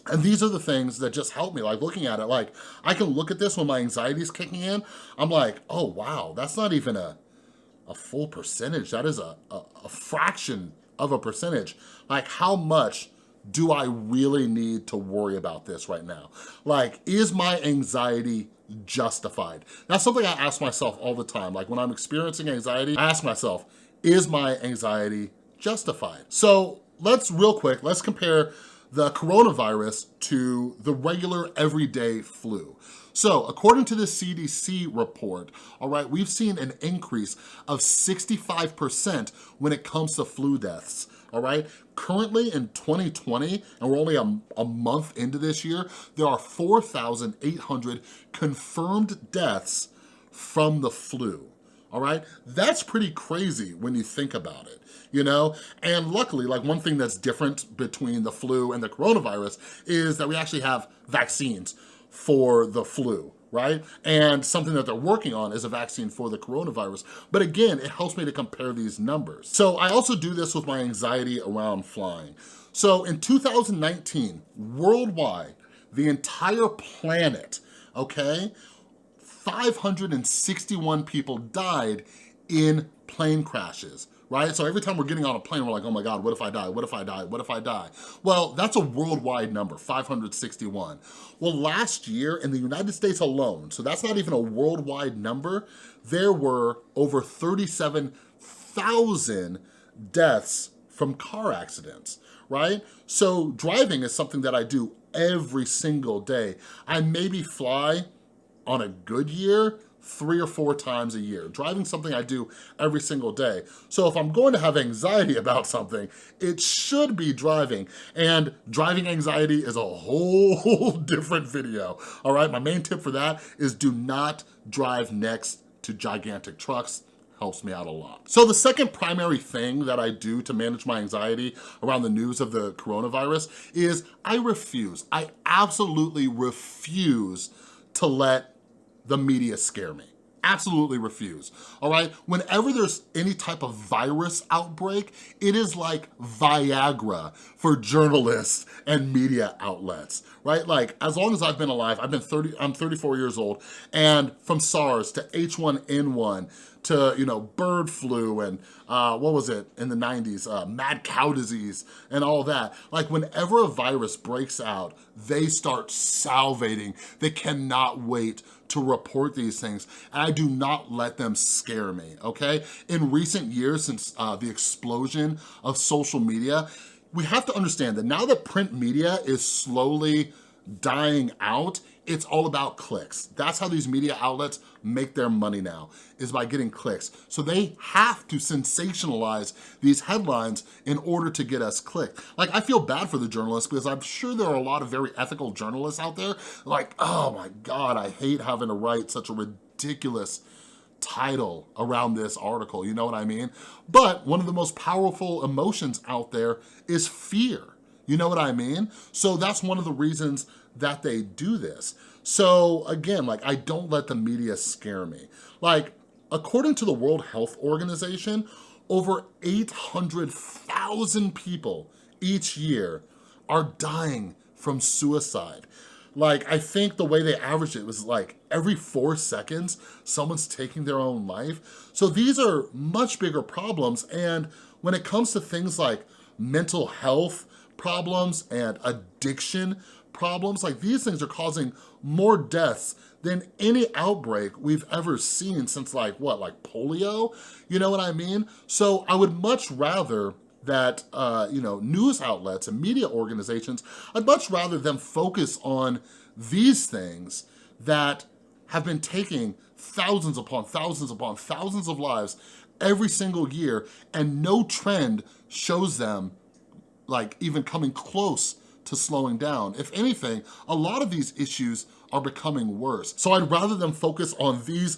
[SPEAKER 5] And these are the things that just help me, like looking at it, like I can look at this when my anxiety is kicking in. I'm like, oh wow, that's not even a full percentage. That is a fraction of a percentage. Like how much do I really need to worry about this right now? Like, is my anxiety justified? That's something I ask myself all the time. Like when I'm experiencing anxiety, I ask myself, is my anxiety justified? So let's compare the coronavirus to the regular everyday flu. So according to the CDC report, all right, we've seen an increase of 65% when it comes to flu deaths, all right? Currently in 2020, and we're only a month into this year, there are 4,800 confirmed deaths from the flu. All right, that's pretty crazy when you think about it, you know? And luckily, like one thing that's different between the flu and the coronavirus is that we actually have vaccines for the flu, right? And something that they're working on is a vaccine for the coronavirus. But again, it helps me to compare these numbers. So I also do this with my anxiety around flying. So in 2019, worldwide, the entire planet, okay, 561 people died in plane crashes, right? So every time we're getting on a plane, we're like, oh my God, what if I die? What if I die? What if I die? Well, that's a worldwide number, 561. Well, last year in the United States alone, so that's not even a worldwide number, there were over 37,000 deaths from car accidents, right? So driving is something that I do every single day. I maybe fly on a good year, 3 or 4 times a year. Driving something I do every single day. So if I'm going to have anxiety about something, it should be driving. And driving anxiety is a whole different video, all right? My main tip for that is do not drive next to gigantic trucks. Helps me out a lot. So the second primary thing that I do to manage my anxiety around the news of the coronavirus is I absolutely refuse to let the media scare me. Absolutely refuse, all right? Whenever there's any type of virus outbreak, it is like Viagra for journalists and media outlets, right? Like, as long as I've been alive, I'm 34 years old, and from SARS to H1N1 to, you know, bird flu and what was it in the 90s, mad cow disease and all that. Like whenever a virus breaks out, they start salivating. They cannot wait to report these things, and I do not let them scare me, okay? In recent years, since the explosion of social media, we have to understand that now that print media is slowly dying out, it's all about clicks. That's how these media outlets make their money now, is by getting clicks. So they have to sensationalize these headlines in order to get us clicked. Like, I feel bad for the journalists because I'm sure there are a lot of very ethical journalists out there like, oh my God, I hate having to write such a ridiculous title around this article, you know what I mean? But one of the most powerful emotions out there is fear. You know what I mean? So that's one of the reasons that they do this. So again, like, I don't let the media scare me. Like, according to the World Health Organization, over 800,000 people each year are dying from suicide. Like, I think the way they averaged it was like every 4 seconds, someone's taking their own life. So these are much bigger problems. And when it comes to things like mental health problems and addiction problems, like these things are causing more deaths than any outbreak we've ever seen since like polio, you know what I mean? So I would much rather that, you know, news outlets and media organizations, I'd much rather them focus on these things that have been taking thousands upon thousands upon thousands of lives every single year, and no trend shows them like even coming close to slowing down. If anything, a lot of these issues are becoming worse. So I'd rather them focus on these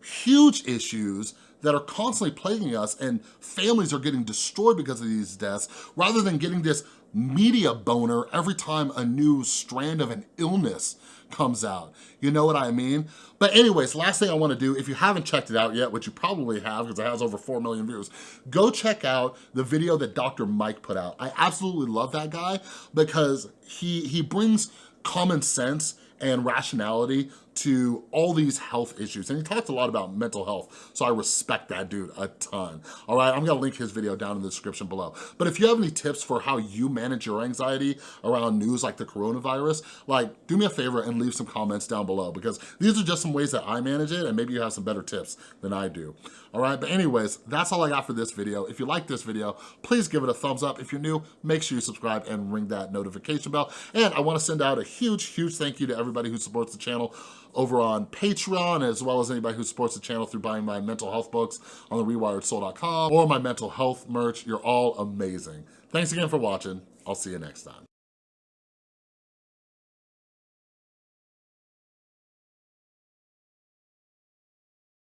[SPEAKER 5] huge issues that are constantly plaguing us and families are getting destroyed because of these deaths, rather than getting this media boner every time a new strand of an illness comes out. You know what I mean? But anyways, last thing I wanna do, if you haven't checked it out yet, which you probably have because it has over 4 million views, go check out the video that Dr. Mike put out. I absolutely love that guy because he brings common sense and rationality to all these health issues. And he talked a lot about mental health, so I respect that dude a ton. All right, I'm gonna link his video down in the description below. But if you have any tips for how you manage your anxiety around news like the coronavirus, like, do me a favor and leave some comments down below, because these are just some ways that I manage it, and maybe you have some better tips than I do. All right, but anyways, that's all I got for this video. If you like this video, please give it a thumbs up. If you're new, make sure you subscribe and ring that notification bell. And I wanna send out a huge thank you to everybody who supports the channel over on Patreon, as well as anybody who supports the channel through buying my mental health books on therewiredsoul.com or my mental health merch. You're all amazing. Thanks again for watching. I'll see you next time.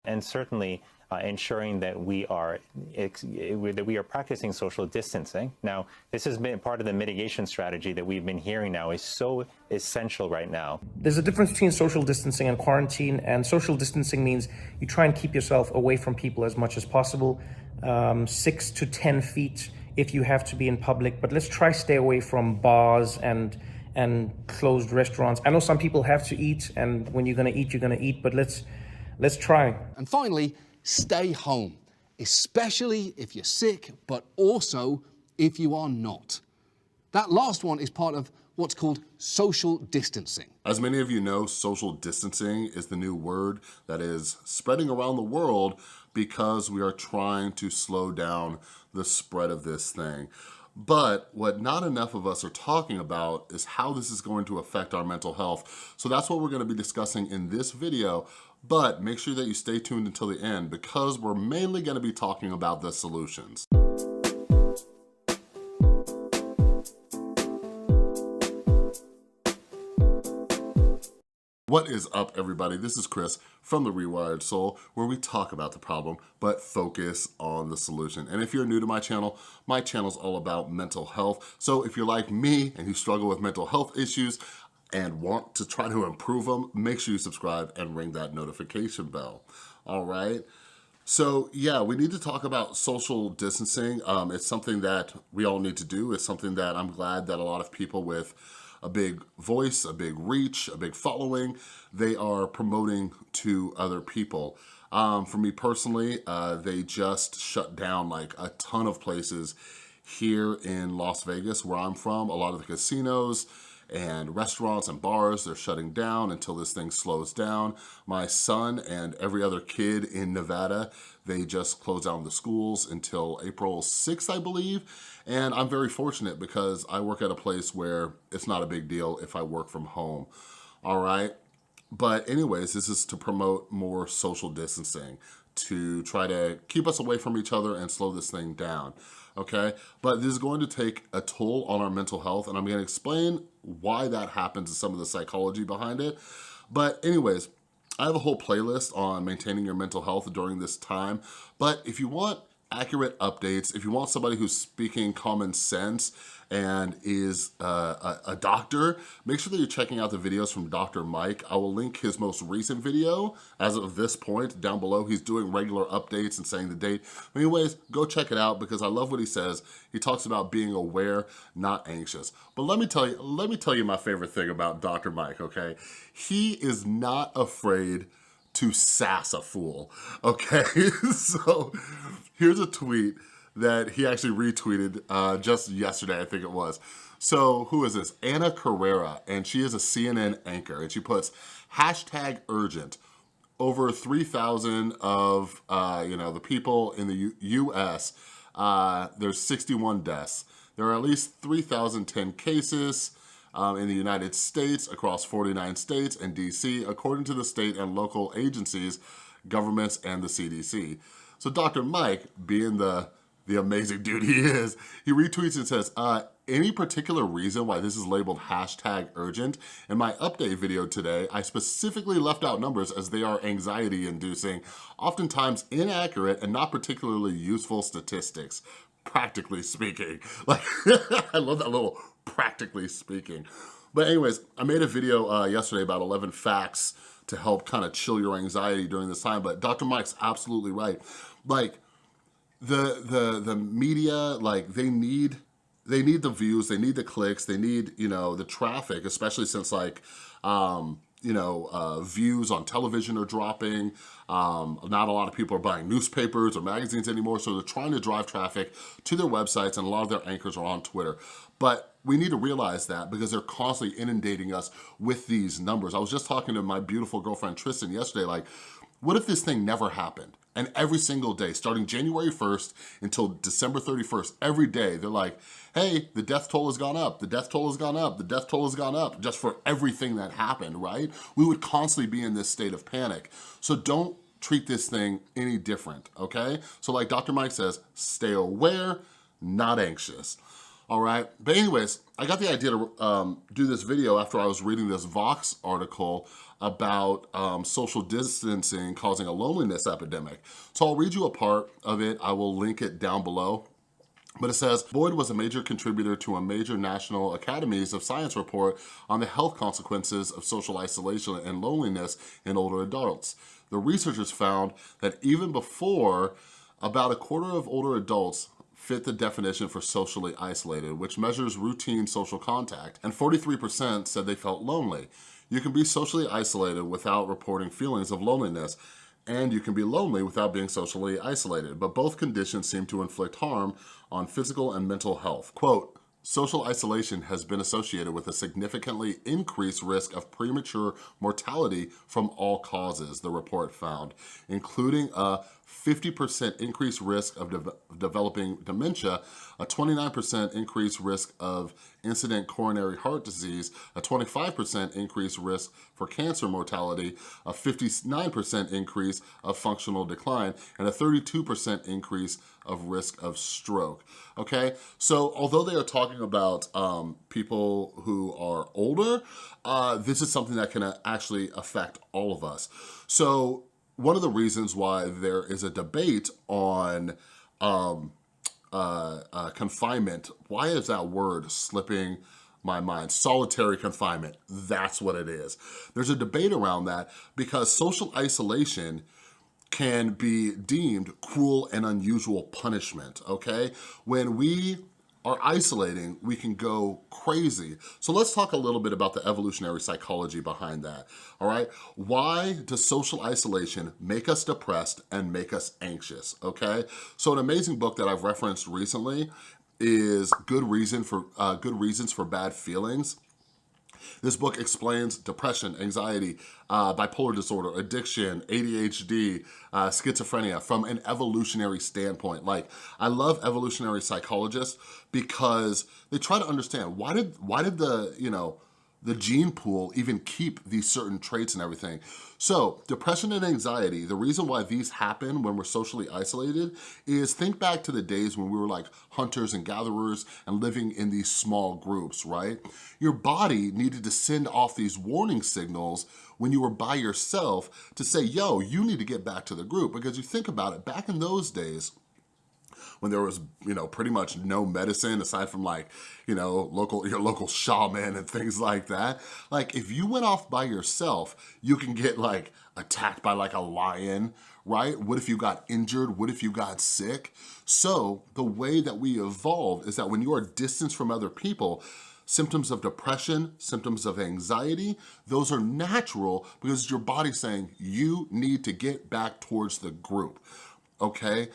[SPEAKER 6] And certainly ensuring that we are practicing social distancing. Now, this has been part of the mitigation strategy that we've been hearing now is so essential right now.
[SPEAKER 7] There's a difference between social distancing and quarantine, and social distancing means you try and keep yourself away from people as much as possible, 6 to 10 feet if you have to be in public, but let's try stay away from bars and closed restaurants. I know some people have to eat, and when you're gonna eat, but let's try.
[SPEAKER 8] And finally, stay home, especially if you're sick, but also if you are not. That last one is part of what's called social distancing.
[SPEAKER 5] As many of you know, social distancing is the new word that is spreading around the world because we are trying to slow down the spread of this thing. But what not enough of us are talking about is how this is going to affect our mental health. So that's what we're going to be discussing in this video. But make sure that you stay tuned until the end, because we're mainly going to be talking about the solutions. What is up, everybody? This is Chris from The Rewired Soul, where we talk about the problem, but focus on the solution. And if you're new to my channel's all about mental health. So if you're like me and you struggle with mental health issues and want to try to improve them, make sure you subscribe and ring that notification bell, all right? So yeah, we need to talk about social distancing. It's something that we all need to do. It's something that I'm glad that a lot of people with a big voice, a big reach, a big following, they are promoting to other people. For me personally, they just shut down like a ton of places here in Las Vegas, where I'm from. A lot of the casinos and restaurants and bars, they're shutting down until this thing slows down. My son and every other kid in Nevada, they just closed down the schools until April 6th, I believe. And I'm very fortunate because I work at a place where it's not a big deal if I work from home, all right? But anyways, this is to promote more social distancing, to try to keep us away from each other and slow this thing down, okay? But this is going to take a toll on our mental health, and I'm gonna explain why that happens and some of the psychology behind it. But anyways, I have a whole playlist on maintaining your mental health during this time, but if you want accurate updates, if you want somebody who's speaking common sense and is a doctor, make sure that you're checking out the videos from Dr. Mike. I will link his most recent video as of this point down below. He's doing regular updates and saying the date. Anyways, go check it out because I love what he says. He talks about being aware, not anxious. But let me tell you my favorite thing about Dr. Mike, okay? He is not afraid to sass a fool, okay? So here's a tweet that he actually retweeted just yesterday, I think it was. So who is this? Anna Carrera, and she is a CNN anchor, and she puts #urgent. Over 3,000 of the people in the US, there's 61 deaths. There are at least 3,010 cases in the United States across 49 states and DC, according to the state and local agencies, governments, and the CDC. So Dr. Mike, being the amazing dude he is, he retweets and says, any particular reason why this is labeled #urgent? In my update video today, I specifically left out numbers as they are anxiety inducing, oftentimes inaccurate and not particularly useful statistics, practically speaking. Like, I love that little practically speaking. But anyways, I made a video yesterday about 11 facts to help kind of chill your anxiety during this time, but Dr. Mike's absolutely right. Like, the media, like, they need the views, they need the clicks, they need, the traffic, especially since, like, views on television are dropping. Not a lot of people are buying newspapers or magazines anymore, so they're trying to drive traffic to their websites, and a lot of their anchors are on Twitter. But we need to realize that because they're constantly inundating us with these numbers. I was just talking to my beautiful girlfriend Tristan yesterday, like, what if this thing never happened? And every single day, starting January 1st until December 31st, every day, they're like, hey, the death toll has gone up, the death toll has gone up, the death toll has gone up, just for everything that happened, right? We would constantly be in this state of panic. So don't treat this thing any different, okay? So like Dr. Mike says, stay aware, not anxious. All right, but anyways, I got the idea to do this video after I was reading this Vox article about social distancing causing a loneliness epidemic. So I'll read you a part of it. I will link it down below. But it says, Boyd was a major contributor to a major National Academies of Science report on the health consequences of social isolation and loneliness in older adults. The researchers found that even before, about a quarter of older adults fit the definition for socially isolated, which measures routine social contact, and 43% said they felt lonely. You can be socially isolated without reporting feelings of loneliness, and you can be lonely without being socially isolated, but both conditions seem to inflict harm on physical and mental health. Quote, social isolation has been associated with a significantly increased risk of premature mortality from all causes, the report found, including a 50% increased risk of developing dementia, a 29% increased risk of incident coronary heart disease, a 25% increased risk for cancer mortality, a 59% increase of functional decline, and a 32% increase of risk of stroke. Okay, so although they are talking about people who are older, this is something that can actually affect all of us. So one of the reasons why there is a debate on confinement, why is that word slipping my mind? Solitary confinement, that's what it is. There's a debate around that because social isolation can be deemed cruel and unusual punishment, okay? When we are isolating, we can go crazy. So let's talk a little bit about the evolutionary psychology behind that, all right? Why does social isolation make us depressed and make us anxious, okay? So an amazing book that I've referenced recently is Good Reasons for Bad Feelings. This book explains depression, anxiety, bipolar disorder, addiction, ADHD, schizophrenia from an evolutionary standpoint. Like, I love evolutionary psychologists because they try to understand why did the gene pool even keep these certain traits and everything. So depression and anxiety, the reason why these happen when we're socially isolated is think back to the days when we were like hunters and gatherers and living in these small groups, right? Your body needed to send off these warning signals when you were by yourself to say, yo, you need to get back to the group. Because you think about it, back in those days, when there was, pretty much no medicine aside from like, your local shaman and things like that. Like if you went off by yourself, you can get like attacked by like a lion, right? What if you got injured? What if you got sick? So the way that we evolved is that when you are distanced from other people, symptoms of depression, symptoms of anxiety, those are natural because your body's saying you need to get back towards the group, okay?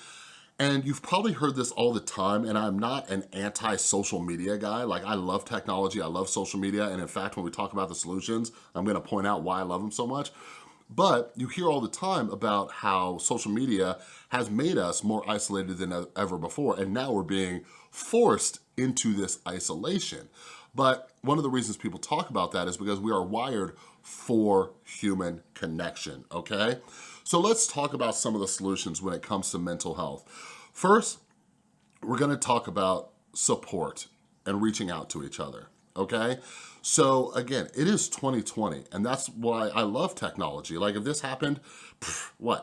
[SPEAKER 5] And you've probably heard this all the time, and I'm not an anti-social media guy. Like, I love technology, I love social media, and in fact, when we talk about the solutions, I'm gonna point out why I love them so much. But you hear all the time about how social media has made us more isolated than ever before, and now we're being forced into this isolation. But one of the reasons people talk about that is because we are wired for human connection, okay? So let's talk about some of the solutions when it comes to mental health. First, we're gonna talk about support and reaching out to each other, okay? So again, it is 2020, and that's why I love technology. Like if this happened,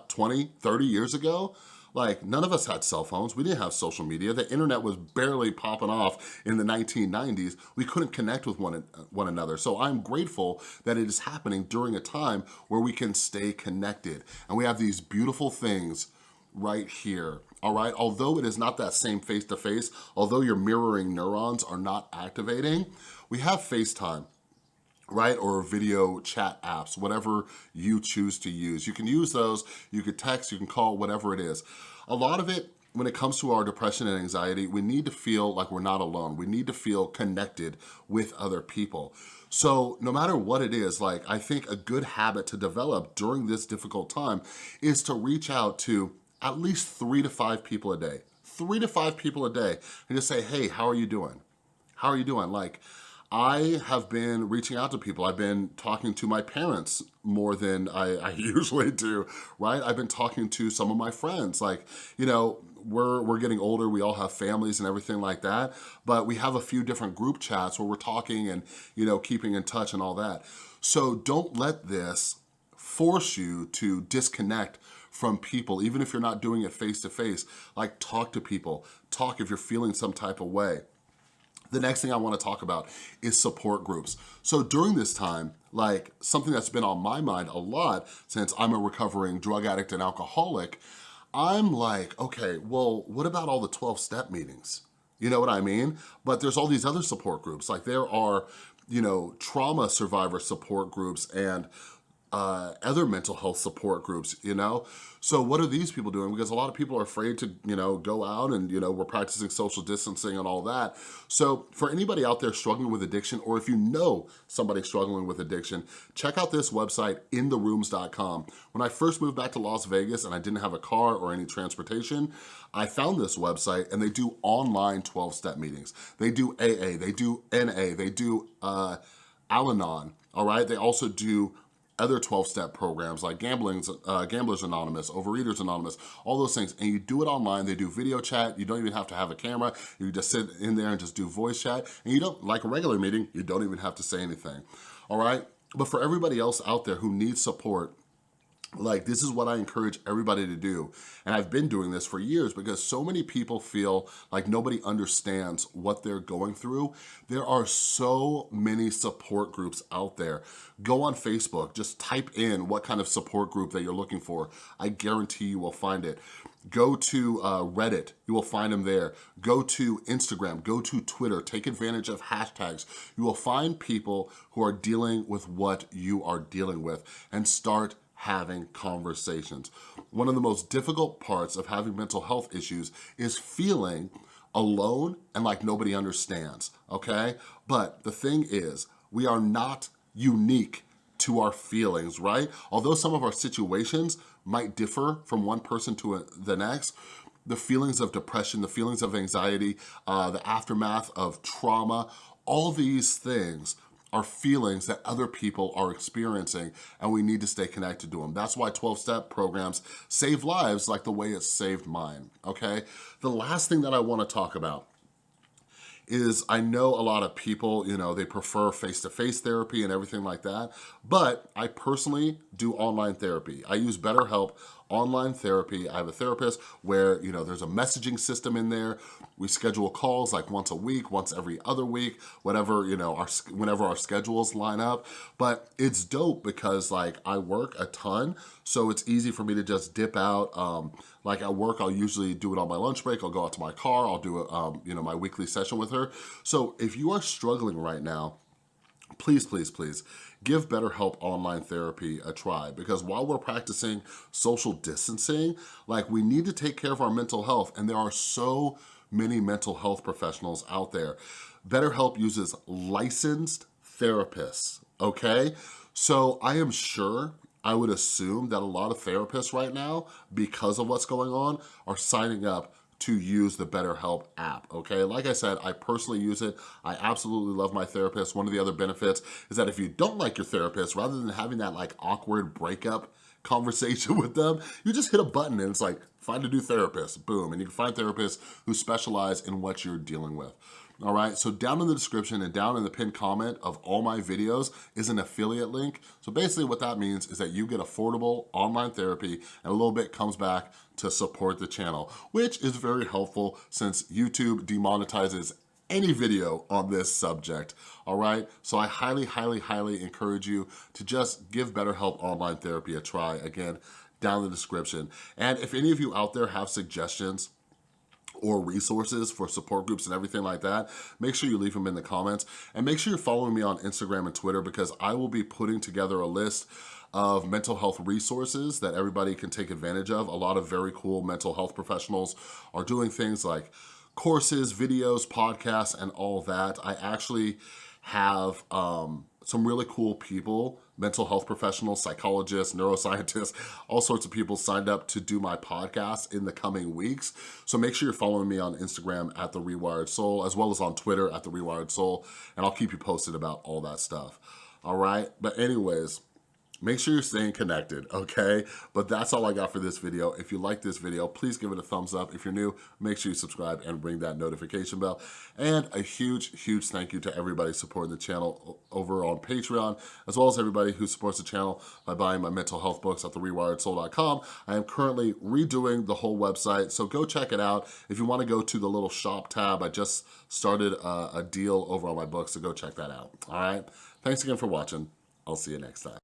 [SPEAKER 5] 20, 30 years ago, like none of us had cell phones. We didn't have social media. The internet was barely popping off in the 1990s. We couldn't connect with one another. So I'm grateful that it is happening during a time where we can stay connected. And we have these beautiful things right here, all right? Although it is not that same face-to-face, although your mirroring neurons are not activating, we have FaceTime. right? Or video chat apps, whatever you choose to use. You can use those, you could text, you can call, whatever it is. A lot of it, when it comes to our depression and anxiety, we need to feel like we're not alone. We need to feel connected with other people. So no matter what it is, like I think a good habit to develop during this difficult time is to reach out to at least 3 to 5 people a day. 3 to 5 people a day and just say, hey, how are you doing? How are you doing? Like, I have been reaching out to people. I've been talking to my parents more than I usually do, right? I've been talking to some of my friends. Like, you know, we're getting older, we all have families and everything like that, but we have a few different group chats where we're talking and, you know, keeping in touch and all that. So don't let this force you to disconnect from people, even if you're not doing it face to face. Like, talk to people, talk if you're feeling some type of way. The next thing I want to talk about is support groups. So during this time, like something that's been on my mind a lot since I'm a recovering drug addict and alcoholic, I'm like, okay, well, what about all the 12-step meetings? You know what I mean? But there's all these other support groups. Like there are, you know, trauma survivor support groups and other mental health support groups, you know? So what are these people doing? Because a lot of people are afraid to, you know, go out and, you know, we're practicing social distancing and all that. So for anybody out there struggling with addiction, or if you know somebody struggling with addiction, check out this website, intherooms.com. When I first moved back to Las Vegas and I didn't have a car or any transportation, I found this website and they do online 12-step meetings. They do AA, they do NA, they do Al-Anon, all right? They also do other 12-step programs like Gamblers Anonymous, Overeaters Anonymous, all those things. And you do it online. They do video chat. You don't even have to have a camera. You just sit in there and just do voice chat. And you don't, like a regular meeting, you don't even have to say anything, all right? But for everybody else out there who needs support, like this is what I encourage everybody to do. And I've been doing this for years because so many people feel like nobody understands what they're going through. There are so many support groups out there. Go on Facebook, just type in what kind of support group that you're looking for. I guarantee you will find it. Go to Reddit, you will find them there. Go to Instagram, go to Twitter, take advantage of hashtags. You will find people who are dealing with what you are dealing with and start having conversations. One of the most difficult parts of having mental health issues is feeling alone and like nobody understands, okay? But the thing is, we are not unique to our feelings, right? Although some of our situations might differ from one person to the next, the feelings of depression, the feelings of anxiety, the aftermath of trauma, all these things are feelings that other people are experiencing, and we need to stay connected to them. That's why 12-step programs save lives like the way it saved mine, okay? The last thing that I wanna talk about is I know a lot of people, you know, they prefer face-to-face therapy and everything like that, but I personally do online therapy. I use BetterHelp online therapy. I have a therapist where, you know, there's a messaging system in there. We schedule calls like once a week, once every other week, whatever, you know, whenever our schedules line up. But it's dope because like I work a ton, so it's easy for me to just dip out. Like at work, I'll usually do it on my lunch break. I'll go out to my car. I'll do you know, my weekly session with her. So if you are struggling right now, please, please, please give BetterHelp online therapy a try, because while we're practicing social distancing, like we need to take care of our mental health, and there are so many mental health professionals out there. BetterHelp uses licensed therapists, okay? So I am sure, I would assume that a lot of therapists right now, because of what's going on, are signing up to use the BetterHelp app, okay? Like I said, I personally use it. I absolutely love my therapist. One of the other benefits is that if you don't like your therapist, rather than having that like awkward breakup conversation with them, you just hit a button and it's like, find a new therapist, boom. And you can find therapists who specialize in what you're dealing with. All right, so down in the description and down in the pinned comment of all my videos is an affiliate link. So basically what that means is that you get affordable online therapy and a little bit comes back to support the channel, which is very helpful since YouTube demonetizes any video on this subject, all right? So I highly, highly, highly encourage you to just give BetterHelp online therapy a try. Again, down in the description. And if any of you out there have suggestions or resources for support groups and everything like that, make sure you leave them in the comments. And make sure you're following me on Instagram and Twitter, because I will be putting together a list of mental health resources that everybody can take advantage of. A lot of very cool mental health professionals are doing things like courses, videos, podcasts, and all that. I actually have some really cool people, mental health professionals, psychologists, neuroscientists, all sorts of people signed up to do my podcast in the coming weeks. So make sure you're following me on Instagram at The Rewired Soul, as well as on Twitter at The Rewired Soul, and I'll keep you posted about all that stuff. All right, but anyways, make sure you're staying connected, okay? But that's all I got for this video. If you like this video, please give it a thumbs up. If you're new, make sure you subscribe and ring that notification bell. And a huge, huge thank you to everybody supporting the channel over on Patreon, as well as everybody who supports the channel by buying my mental health books at therewiredsoul.com. I am currently redoing the whole website, so go check it out. If you wanna go to the little shop tab, I just started a deal over on my books, so go check that out, all right? Thanks again for watching. I'll see you next time.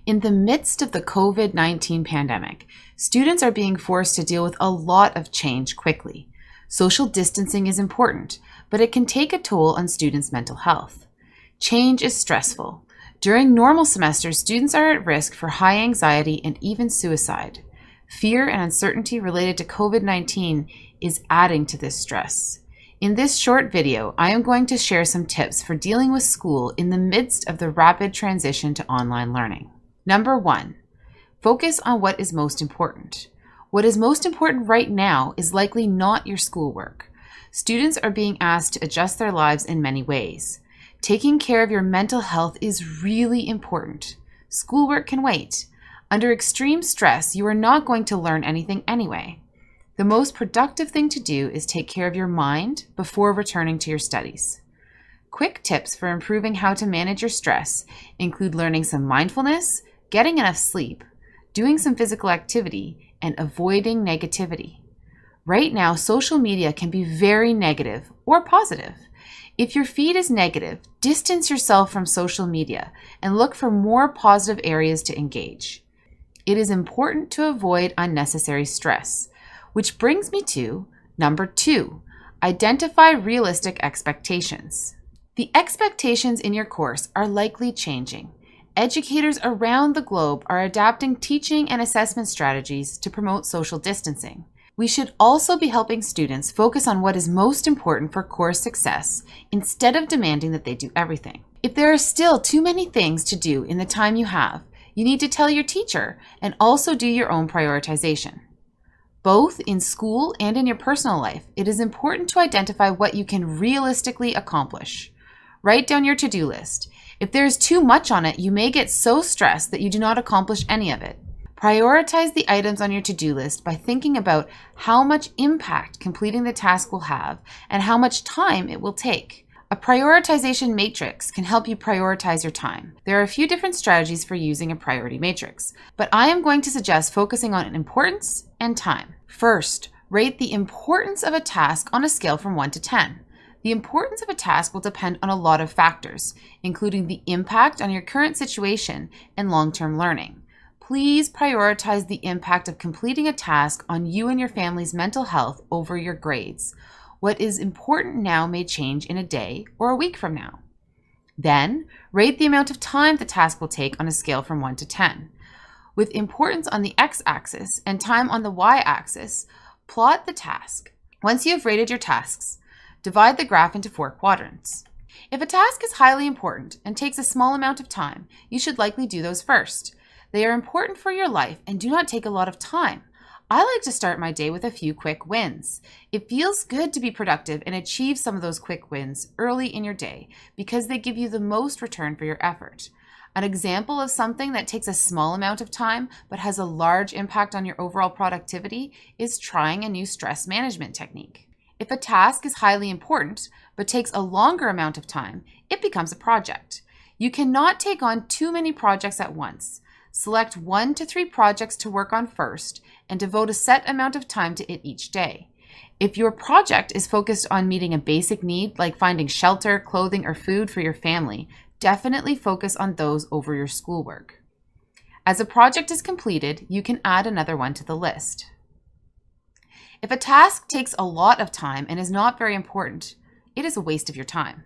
[SPEAKER 9] In the midst of the COVID-19 pandemic, students are being forced to deal with a lot of change quickly. Social distancing is important, but it can take a toll on students' mental health. Change is stressful. During normal semesters, students are at risk for high anxiety and even suicide. Fear and uncertainty related to COVID-19 is adding to this stress. In this short video, I am going to share some tips for dealing with school in the midst of the rapid transition to online learning. Number 1, focus on what is most important. What is most important right now is likely not your schoolwork. Students are being asked to adjust their lives in many ways. Taking care of your mental health is really important. Schoolwork can wait. Under extreme stress, you are not going to learn anything anyway. The most productive thing to do is take care of your mind before returning to your studies. Quick tips for improving how to manage your stress include learning some mindfulness, getting enough sleep, doing some physical activity, and avoiding negativity. Right now, social media can be very negative or positive. If your feed is negative, distance yourself from social media and look for more positive areas to engage. It is important to avoid unnecessary stress, which brings me to number 2, identify realistic expectations. The expectations in your course are likely changing. Educators around the globe are adapting teaching and assessment strategies to promote social distancing. We should also be helping students focus on what is most important for course success instead of demanding that they do everything. If there are still too many things to do in the time you have, you need to tell your teacher and also do your own prioritization. Both in school and in your personal life, it is important to identify what you can realistically accomplish. Write down your to-do list. If there is too much on it, you may get so stressed that you do not accomplish any of it. Prioritize the items on your to-do list by thinking about how much impact completing the task will have and how much time it will take. A prioritization matrix can help you prioritize your time. There are a few different strategies for using a priority matrix, but I am going to suggest focusing on importance and time. First, rate the importance of a task on a scale from 1 to 10. The importance of a task will depend on a lot of factors, including the impact on your current situation and long-term learning. Please prioritize the impact of completing a task on you and your family's mental health over your grades. What is important now may change in a day or a week from now. Then, rate the amount of time the task will take on a scale from 1 to 10. With importance on the x-axis and time on the y-axis, plot the task. Once you have rated your tasks, divide the graph into 4 quadrants. If a task is highly important and takes a small amount of time, you should likely do those first. They are important for your life and do not take a lot of time. I like to start my day with a few quick wins. It feels good to be productive and achieve some of those quick wins early in your day because they give you the most return for your effort. An example of something that takes a small amount of time but has a large impact on your overall productivity is trying a new stress management technique. If a task is highly important but takes a longer amount of time, it becomes a project. You cannot take on too many projects at once. Select 1 to 3 projects to work on first and devote a set amount of time to it each day. If your project is focused on meeting a basic need like finding shelter, clothing, or food for your family, definitely focus on those over your schoolwork. As a project is completed, you can add another one to the list. If a task takes a lot of time and is not very important, it is a waste of your time.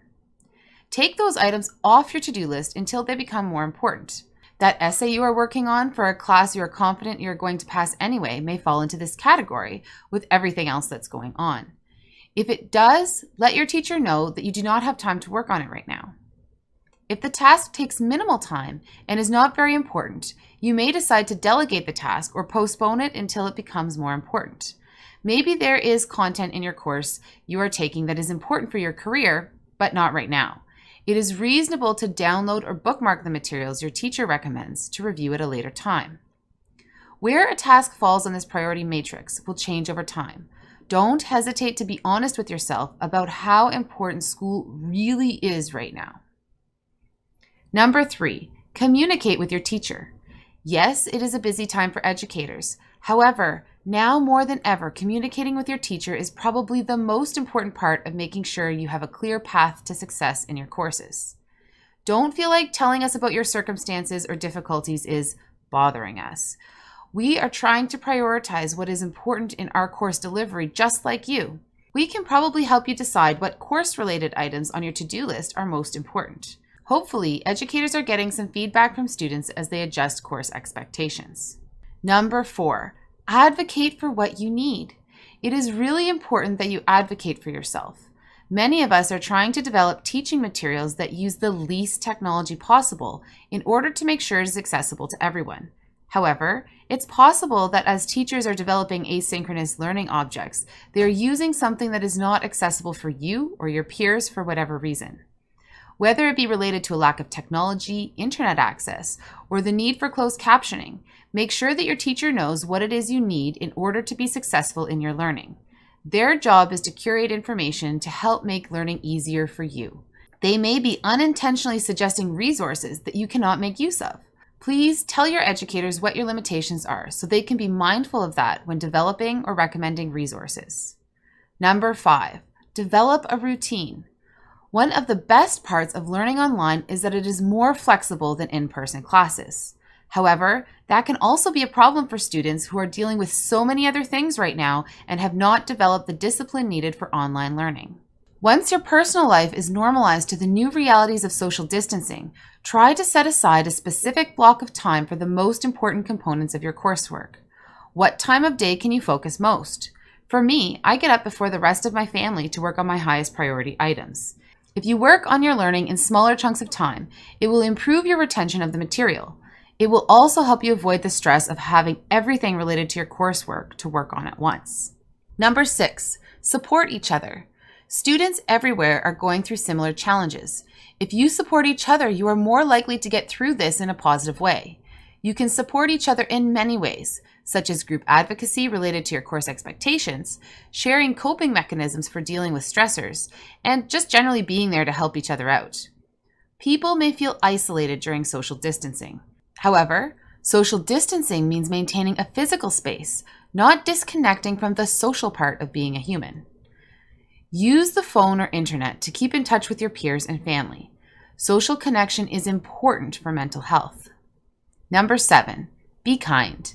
[SPEAKER 9] Take those items off your to-do list until they become more important. That essay you are working on for a class you are confident you're going to pass anyway may fall into this category with everything else that's going on. If it does, let your teacher know that you do not have time to work on it right now. If the task takes minimal time and is not very important, you may decide to delegate the task or postpone it until it becomes more important. Maybe there is content in your course you are taking that is important for your career, but not right now. It is reasonable to download or bookmark the materials your teacher recommends to review at a later time. Where a task falls on this priority matrix will change over time. Don't hesitate to be honest with yourself about how important school really is right now. Number 3, communicate with your teacher. Yes, it is a busy time for educators. However, now more than ever, communicating with your teacher is probably the most important part of making sure you have a clear path to success in your courses. Don't feel like telling us about your circumstances or difficulties is bothering us. We are trying to prioritize what is important in our course delivery just like you. We can probably help you decide what course-related items on your to-do list are most important. Hopefully, educators are getting some feedback from students as they adjust course expectations. Number 4, advocate for what you need. It is really important that you advocate for yourself. Many of us are trying to develop teaching materials that use the least technology possible in order to make sure it is accessible to everyone. However, it's possible that as teachers are developing asynchronous learning objects, they are using something that is not accessible for you or your peers for whatever reason. Whether it be related to a lack of technology, internet access, or the need for closed captioning, make sure that your teacher knows what it is you need in order to be successful in your learning. Their job is to curate information to help make learning easier for you. They may be unintentionally suggesting resources that you cannot make use of. Please tell your educators what your limitations are so they can be mindful of that when developing or recommending resources. Number 5, develop a routine. One of the best parts of learning online is that it is more flexible than in-person classes. However, that can also be a problem for students who are dealing with so many other things right now and have not developed the discipline needed for online learning. Once your personal life is normalized to the new realities of social distancing, try to set aside a specific block of time for the most important components of your coursework. What time of day can you focus most? For me, I get up before the rest of my family to work on my highest priority items. If you work on your learning in smaller chunks of time, it will improve your retention of the material. It will also help you avoid the stress of having everything related to your coursework to work on at once. Number 6, support each other. Students everywhere are going through similar challenges. If you support each other, you are more likely to get through this in a positive way. You can support each other in many ways, such as group advocacy related to your course expectations, sharing coping mechanisms for dealing with stressors, and just generally being there to help each other out. People may feel isolated during social distancing. However, social distancing means maintaining a physical space, not disconnecting from the social part of being a human. Use the phone or internet to keep in touch with your peers and family. Social connection is important for mental health. Number 7, be kind.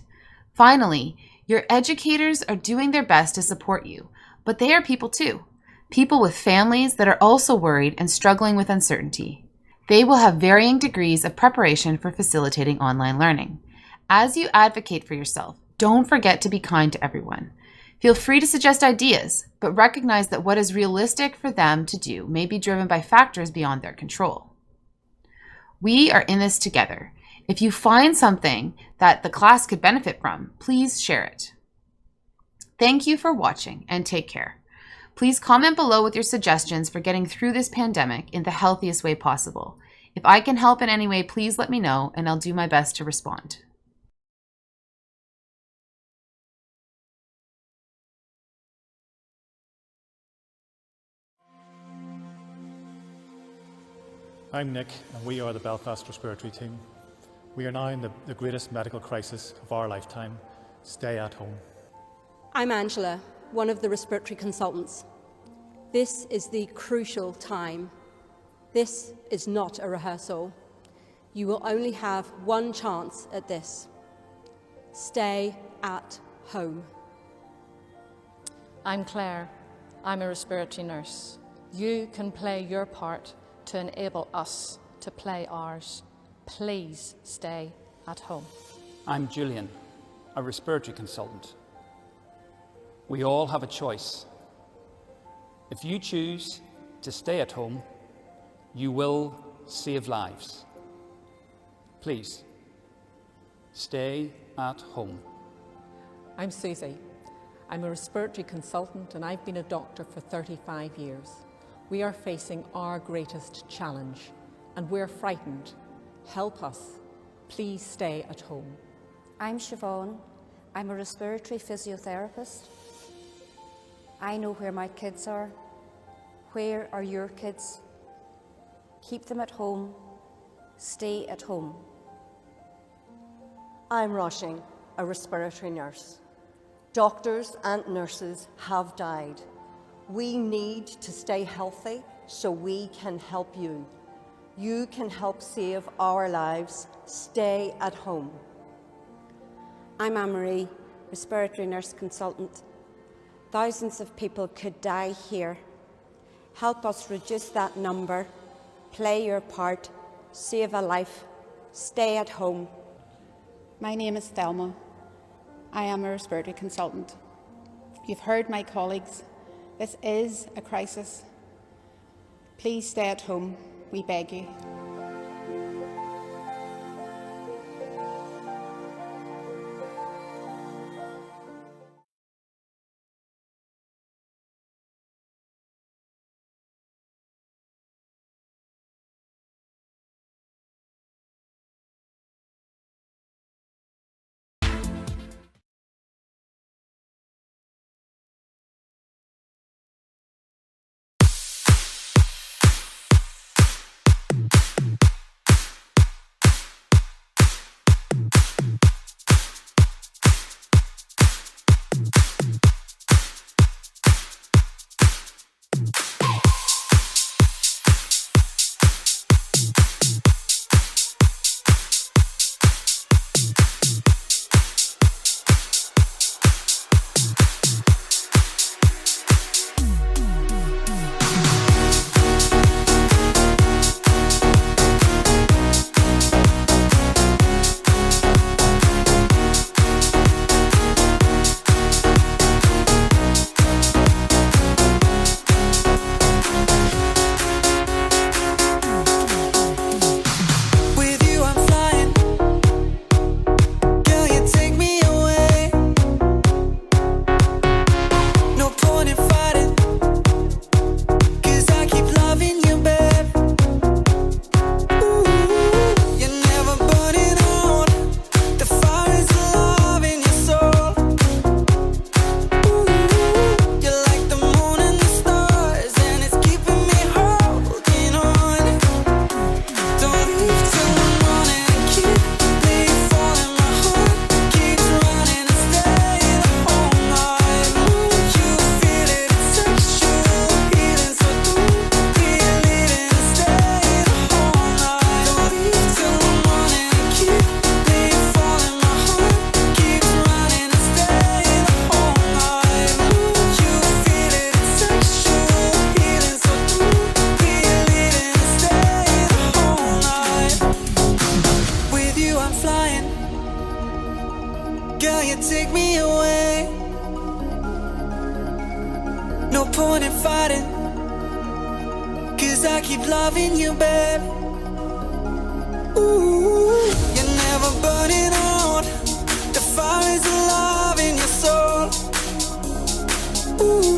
[SPEAKER 9] Finally, your educators are doing their best to support you, but they are people too. People with families that are also worried and struggling with uncertainty. They will have varying degrees of preparation for facilitating online learning. As you advocate for yourself, don't forget to be kind to everyone. Feel free to suggest ideas, but recognize that what is realistic for them to do may be driven by factors beyond their control. We are in this together. If you find something that the class could benefit from, please share it. Thank you for watching and take care. Please comment below with your suggestions for getting through this pandemic in the healthiest way possible. If I can help in any way, please let me know and I'll do my best to respond.
[SPEAKER 10] I'm Nick, and we are the Belfast Respiratory Team. We are now in the greatest medical crisis of our lifetime. Stay at home.
[SPEAKER 11] I'm Angela, one of the respiratory consultants. This is the crucial time. This is not a rehearsal. You will only have one chance at this. Stay at home.
[SPEAKER 12] I'm Claire. I'm a respiratory nurse. You can play your part to enable us to play ours. Please stay at home.
[SPEAKER 13] I'm Julian, a respiratory consultant. We all have a choice. If you choose to stay at home, you will save lives. Please, stay at home.
[SPEAKER 14] I'm Susie. I'm a respiratory consultant and I've been a doctor for 35 years. We are facing our greatest challenge and we're frightened. Help us. Please stay at home.
[SPEAKER 15] I'm Siobhan. I'm a respiratory physiotherapist. I know where my kids are. Where are your kids? Keep them at home. Stay at home.
[SPEAKER 16] I'm Roshing, a respiratory nurse. Doctors and nurses have died. We need to stay healthy so we can help you. You can help save our lives. Stay at home.
[SPEAKER 17] I'm Anne-Marie, respiratory nurse consultant. Thousands of people could die here. Help us reduce that number. Play your part. Save a life. Stay at home.
[SPEAKER 18] My name is Thelma. I am a respiratory consultant. You've heard my colleagues. This is a crisis. Please stay at home, we beg you.
[SPEAKER 19] point in fighting, 'cause I keep loving you, babe. Ooh, you're never burning out. The fire is alive in your soul. Ooh.